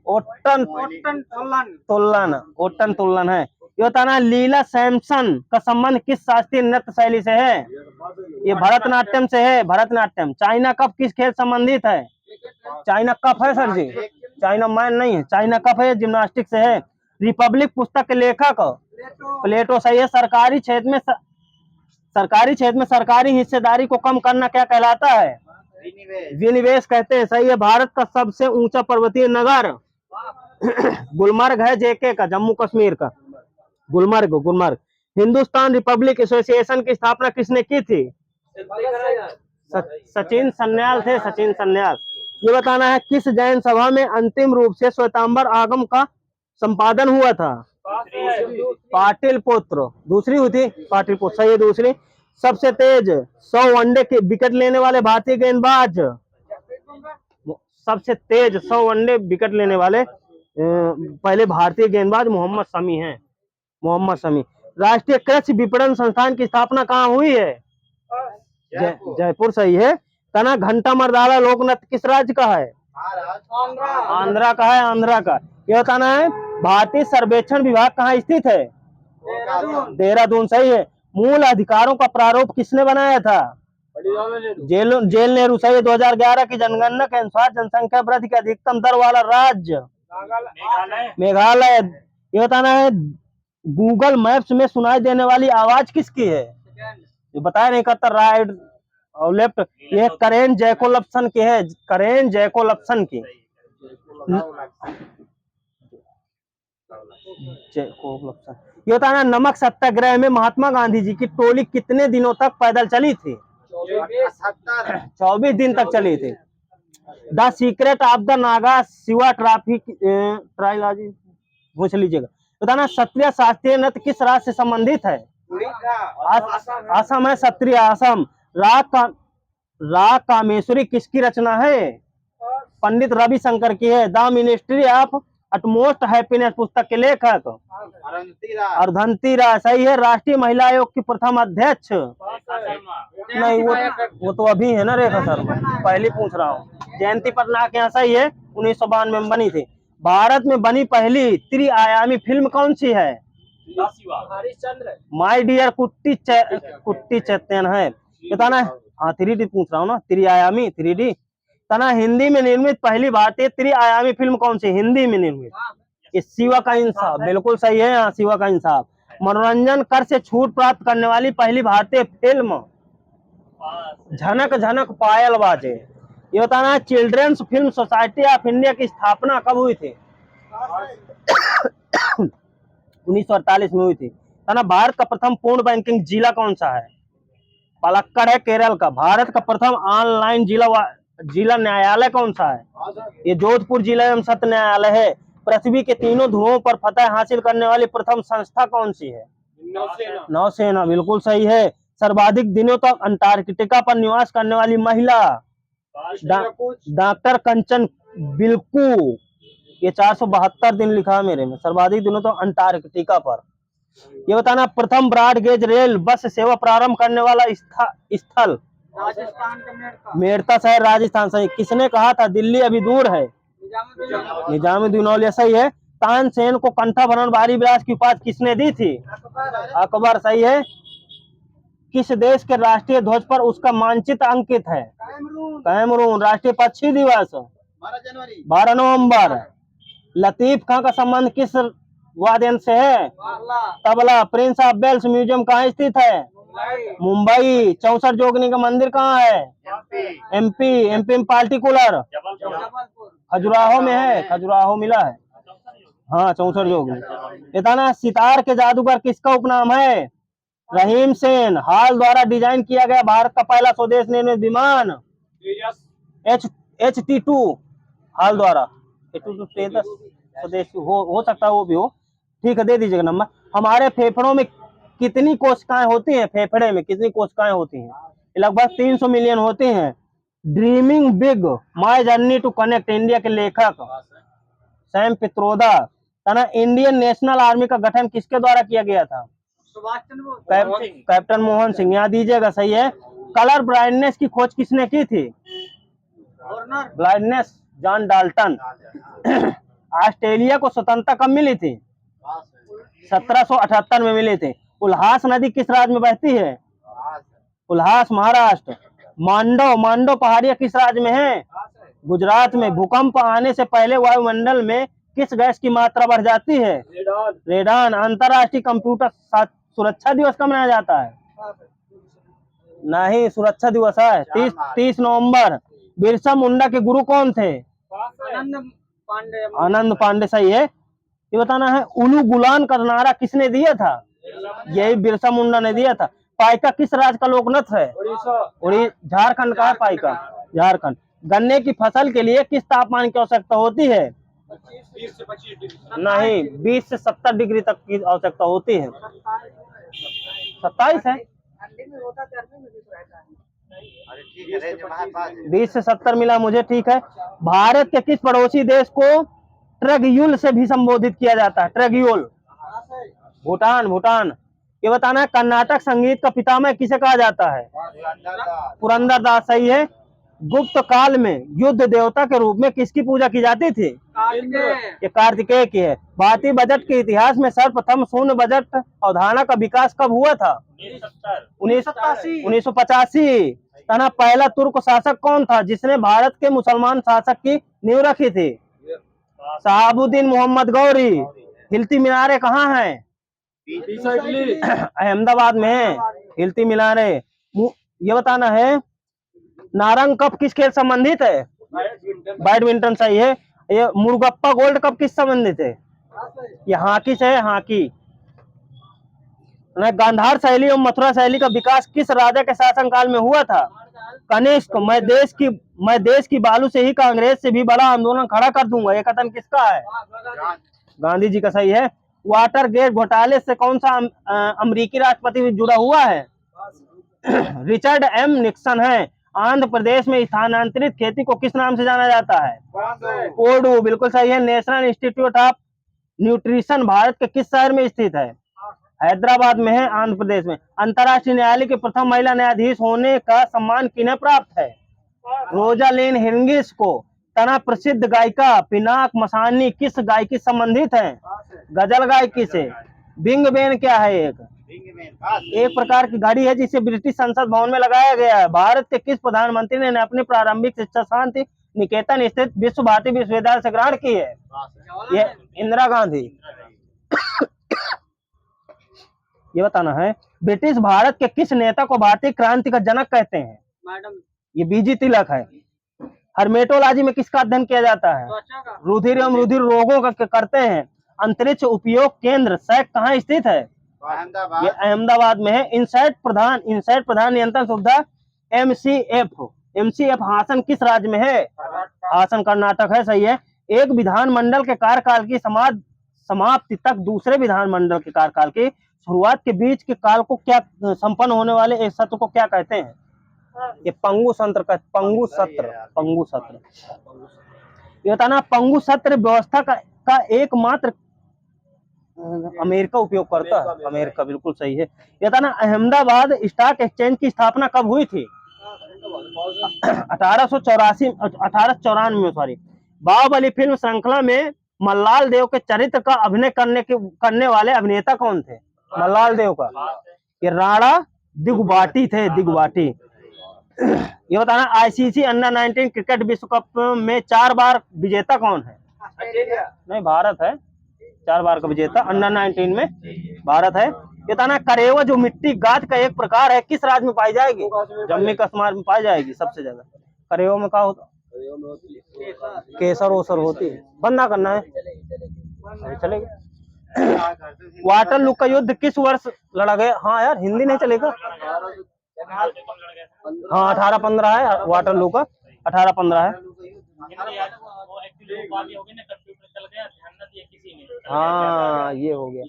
ओट्टन तुल्लन। ओट्टन तुल्लन है। ये बताना लीला सैमसन का संबंध किस शास्त्रीय नृत्य शैली से है? ये भरतनाट्यम से है। भरतनाट्यम। चाइना कप किस खेल संबंधित है? चाइना कप है सर जी, चाइना मैन नहीं है, चाइना कप है, जिम्नास्टिक से है। रिपब्लिक पुस्तक के लेखक? प्लेटो सही है। सरकारी क्षेत्र में सरकारी हिस्सेदारी को कम करना क्या कहलाता है? विनिवेश कहते हैं। सही है। भारत का सबसे ऊंचा पर्वतीय नगर? गुलमर्ग है, जेके का, जम्मू कश्मीर का। गुलमर्ग। हिंदुस्तान रिपब्लिक एसोसिएशन की स्थापना किसने की थी? सचिन सन्याल थे। सचिन सन्याल। ये बताना है किस जैन सभा में अंतिम रूप से श्वेतांबर आगम का संपादन हुआ था? पाटिलपुत्र। दूसरी हुई थी पाटिलपुत्र। सही है दूसरी। सबसे तेज 100 वनडे के विकेट लेने वाले भारतीय गेंदबाज? सबसे तेज 100 वनडे विकेट लेने वाले पहले भारतीय गेंदबाज मोहम्मद शमी हैं। मोहम्मद शमी। राष्ट्रीय कृषि विपणन संस्थान की स्थापना कहाँ हुई है? जयपुर सही है। तना घंटा मर्दाला लोक नृत्य किस राज्य का है? आंध्रा का है। आंध्रा का। यह बताना है भारतीय सर्वेक्षण विभाग कहाँ स्थित है? देहरादून सही है। मूल अधिकारों का प्रारूप किसने बनाया था? जेल नेहरू सही है। 2011 की जनगणना के अनुसार जनसंख्या वृद्धि के अधिकतम दर वाला राज्य? मेघालय। ये बताना है गूगल मैप्स में सुनाई देने वाली आवाज किसकी है? ये बताया नहीं करता राइट और लेफ्ट। ये करेन जैकोलप्सन की है। करेन जैकोलप्सन की। ये बताना नमक सत्याग्रह में महात्मा गांधी जी की टोली कितने दिनों तक पैदल चली थी? 24 दिन तक चली थी। The secret of the Naga Shiva trilogy पूछ लीजिएगा। बताना क्षत्रिय शास्त्रीय नृत्य किस राज्य से संबंधित है? असम है। क्षत्रिय असम। राग कामेश्वरी किसकी रचना है? पंडित रविशंकर की है। The ministry of utmost happiness पुस्तक के लेखक? अर्धंती राय सही है। राष्ट्रीय महिला आयोग की प्रथम अध्यक्ष? नहीं वो तो अभी है ना रेखा सर, पहली पूछ रहा हूँ। जयंती पटनायक यहाँ सही है। 1992 में बनी थी। भारत में बनी पहली त्रिआयामी फिल्म कौन सी है? माय डियर कुट्टी चैतन्य है। बताना हाँ 3D पूछ रहा हूँ ना, त्रिआयामी 3D। तना हिंदी में निर्मित पहली भारतीय त्रिआयामी फिल्म कौन सी? हिंदी में निर्मित? ये शिवा का इंसाफ। बिल्कुल सही है। हाँ शिवा का इंसाफ। मनोरंजन कर से छूट प्राप्त करने वाली पहली भारतीय फिल्म? झनक झनक पायल बाजे। ये बताना है children's film society of India की स्थापना कब हुई थी? 1948 में हुई थी। तना भारत का प्रथम पूर्ण बैंकिंग जिला कौन सा है? पलक्कड़ है, केरल का। भारत का प्रथम ऑनलाइन जिला न्यायालय कौन सा है? ये जोधपुर जिला एवं सत्र न्यायालय है। पृथ्वी के तीनों ध्रुवों पर फतह हासिल करने वाली प्रथम संस्था कौन सी है? नौसेना। बिल्कुल सही है। सर्वाधिक दिनों तक अंटार्कटिका पर निवास करने वाली महिला डॉक्टर कंचन बिल्कू। ये 472 दिन लिखा है मेरे में, सर्वाधिक दिनों तक अंटार्कटिका पर। ये बताना प्रथम ब्रॉड गेज रेल बस सेवा प्रारंभ करने वाला स्थल राजस्थान का मेरठ मेरठा शहर राजस्थान। सही। किसने कहा था दिल्ली अभी दूर है? निजामुद्दीन औलिया। सही है। तानसेन को कंठाभरण भारी विलास की उपाधि किसने दी थी? अकबर। सही है। किस देश के राष्ट्रीय ध्वज पर उसका मानचित्र अंकित है? कैमरून। राष्ट्रीय पक्षी दिवस 12 जनवरी 12 नवंबर। लतीफ खां का संबंध किस वाद्ययंत्र से है? Tabla. Prince of Wales museum कहाँ स्थित है? मुंबई। 64 जोगनी का मंदिर कहाँ है? एमपी। एमपी में पार्टिकुलर खजुराहो में है। खजुराहो मिला है। हाँ 64 जोगनी। बताना सितार के जादूगर किसका उपनाम है? रहीम सेन। हाल द्वारा डिजाइन किया गया भारत का पहला स्वदेश निर्मित विमान HT2 हाल द्वारा। स्वदेशी हो सकता है वो भी हो। ठीक है, दे दीजिएगा नंबर। हमारे फेफड़ों में कितनी कोशिकाएं होती हैं? फेफड़े में कितनी कोशिकाएं होती हैं? लगभग 300 मिलियन होती हैं। Dreaming big my journey to connect India के लेखक Sam Pitroda. Indian National Army का गठन किसके द्वारा किया गया था? सुभाष चंद्र बोस कैप्टन मोहन सिंह। यहाँ दीजिएगा। सही है। कलर ब्लाइंडनेस की खोज किसने की थी? Blindness John Dalton. ऑस्ट्रेलिया को स्वतंत्रता कब मिली थी? 1778 में मिली थी। उल्हास नदी किस राज्य में बहती है? उल्हास महाराष्ट्र। मांडो पहाड़ियां किस राज्य में है? गुजरात में। भूकंप आने से पहले वायुमंडल में किस गैस की मात्रा बढ़ जाती है? रेडान। अंतरराष्ट्रीय कंप्यूटर सुरक्षा दिवस कब मनाया जाता है? नहीं, सुरक्षा दिवस है 30 नवंबर। बिरसा मुंडा के गुरु कौन थे? आनंद पांडे। सही है। ये बताना है उलू गुलान का नारा किसने दिया था? यही बिरसा मुंडा ने दिया था। पाइका किस राज्य का लोकनृत्य है? झारखंड का है पाइका। झारखंड। गन्ने की फसल के लिए किस तापमान की आवश्यकता होती है? 20 से 25 डिग्री। नहीं, 20 से 70 डिग्री तक की आवश्यकता होती है। 27 है। 20 से 70 मिला मुझे। ठीक है। भारत के किस पड़ोसी देश को ट्रेगयुल से भी संबोधित किया जाता है? ट्रेगयुल। भूटान। भूटान। ये बताना है कर्नाटक संगीत का पितामह किसे कहा जाता है? पुरंदरदास। सही है। गुप्त काल में युद्ध देवता के रूप में किसकी पूजा की जाती थी? ये कार्तिकेय की है। भारतीय बजट के इतिहास में सर्वप्रथम शून्य बजट अवधारणा का विकास कब हुआ था? 1985। पहला तुर्क शासक कौन था जिसने भारत के मुसलमान शासक की नींव रखी थी? शहाबुद्दीन मोहम्मद गौरी। हिलती मीनारें कहाँ हैं? अहमदाबाद में है हिलती मीनारें। ये बताना है नारंग कप किस खेल संबंधित है? बैडमिंटन। सही है। ये मुर्गप्पा गोल्ड कप किस संबंधित है? ये हॉकी से है। हॉकी। गांधार शैली और मथुरा शैली का विकास किस राजा के शासनकाल में हुआ था? कनिष्क। मैं देश की बालू से ही कांग्रेस से भी बड़ा आंदोलन खड़ा कर दूंगा। ये कथन किसका है? गांधी जी का। सही है। वाटर गेट घोटाले से कौन सा अमेरिकी राष्ट्रपति जुड़ा हुआ है? रिचर्ड एम निक्सन है। आंध्र प्रदेश में स्थानांतरित खेती को किस नाम से जाना जाता है? कोडू। बिल्कुल सही है। National institute of nutrition Bharat के किस शहर में स्थित है? हैदराबाद में है, आंध्र प्रदेश में। अंतर्राष्ट्रीय न्यायालय के प्रथम महिला न्यायाधीश होने का सम्मान किन्हें प्राप्त है? रोजालिन हिंगिस को। तना प्रसिद्ध गायिका पिनाक मसानी किस गायकी संबंधित है? गजल गायकी से। बिंग बेन क्या है? एक प्रकार की घड़ी है जिसे ब्रिटिश संसद भवन में लगाया गया है। भारत के किस प्रधानमंत्री ने अपनी प्रारंभिक शिक्षा शांति निकेतन स्थित विश्व भारती विश्वविद्यालय से ग्रहण की है? ये इंदिरा गांधी। ये बताना है ब्रिटिश भारत के किस नेता को भारतीय क्रांति का जनक कहते हैं? मैडम ये बीजी तिलक है। हर्मेटोलॉजी में किसका अध्ययन किया जाता है? रुधिर एवं रुधिर रोगों का करते हैं। अंतरिक्ष उपयोग केंद्र सैक कहाँ स्थित है? ये अहमदाबाद में है। इनसैट प्रधान नियंत्रण सुविधा MCF हासन किस राज्य में है? हासन कर्नाटक है। सही है। एक विधानमंडल के कार्यकाल की समाप्ति तक दूसरे विधानमंडल के कार्यकाल की शुरुआत के बीच के काल को क्या संपन्न होने वाले एक सत्र को क्या कहते हैं? ये पंगु सत्र का पंगु सत्र। ये बताना पंगु सत्र व्यवस्था का एकमात्र अमेरिका उपयोग करता है। अमेरिका बिल्कुल सही है। ये बताना अहमदाबाद स्टॉक एक्सचेंज की स्थापना कब हुई थी? 1894 सॉरी। बाहुबली फिल्म श्रृंखला में मल्लाल देव के चरित्र का अभिनय करने वाले अभिनेता कौन थे? मल्लाल देव का ये राणा दिगबाटी थे, दिगबाटी। ये बताना आईसीसी अंडर 19 क्रिकेट विश्व कप में 4 बार विजेता कौन है? नहीं, भारत है 4 बार का विजेता। अंडर 19 में भारत है। ये बताना करेवा जो मिट्टी गाज का एक प्रकार है किस राज्य में पाई जाएगी? जम्मू कश्मीर में पाई जाएगी सबसे ज्यादा। करेवा में क्या होता? केसर ओसर होती है। बंद ना करना है, चलेगा। वाटरलू का युद्ध किस वर्ष लड़ा गया? हाँ यार, हिंदी नहीं चलेगा। हाँ 1815 है वाटरलू का, 1815 है। हाँ ये हो गया।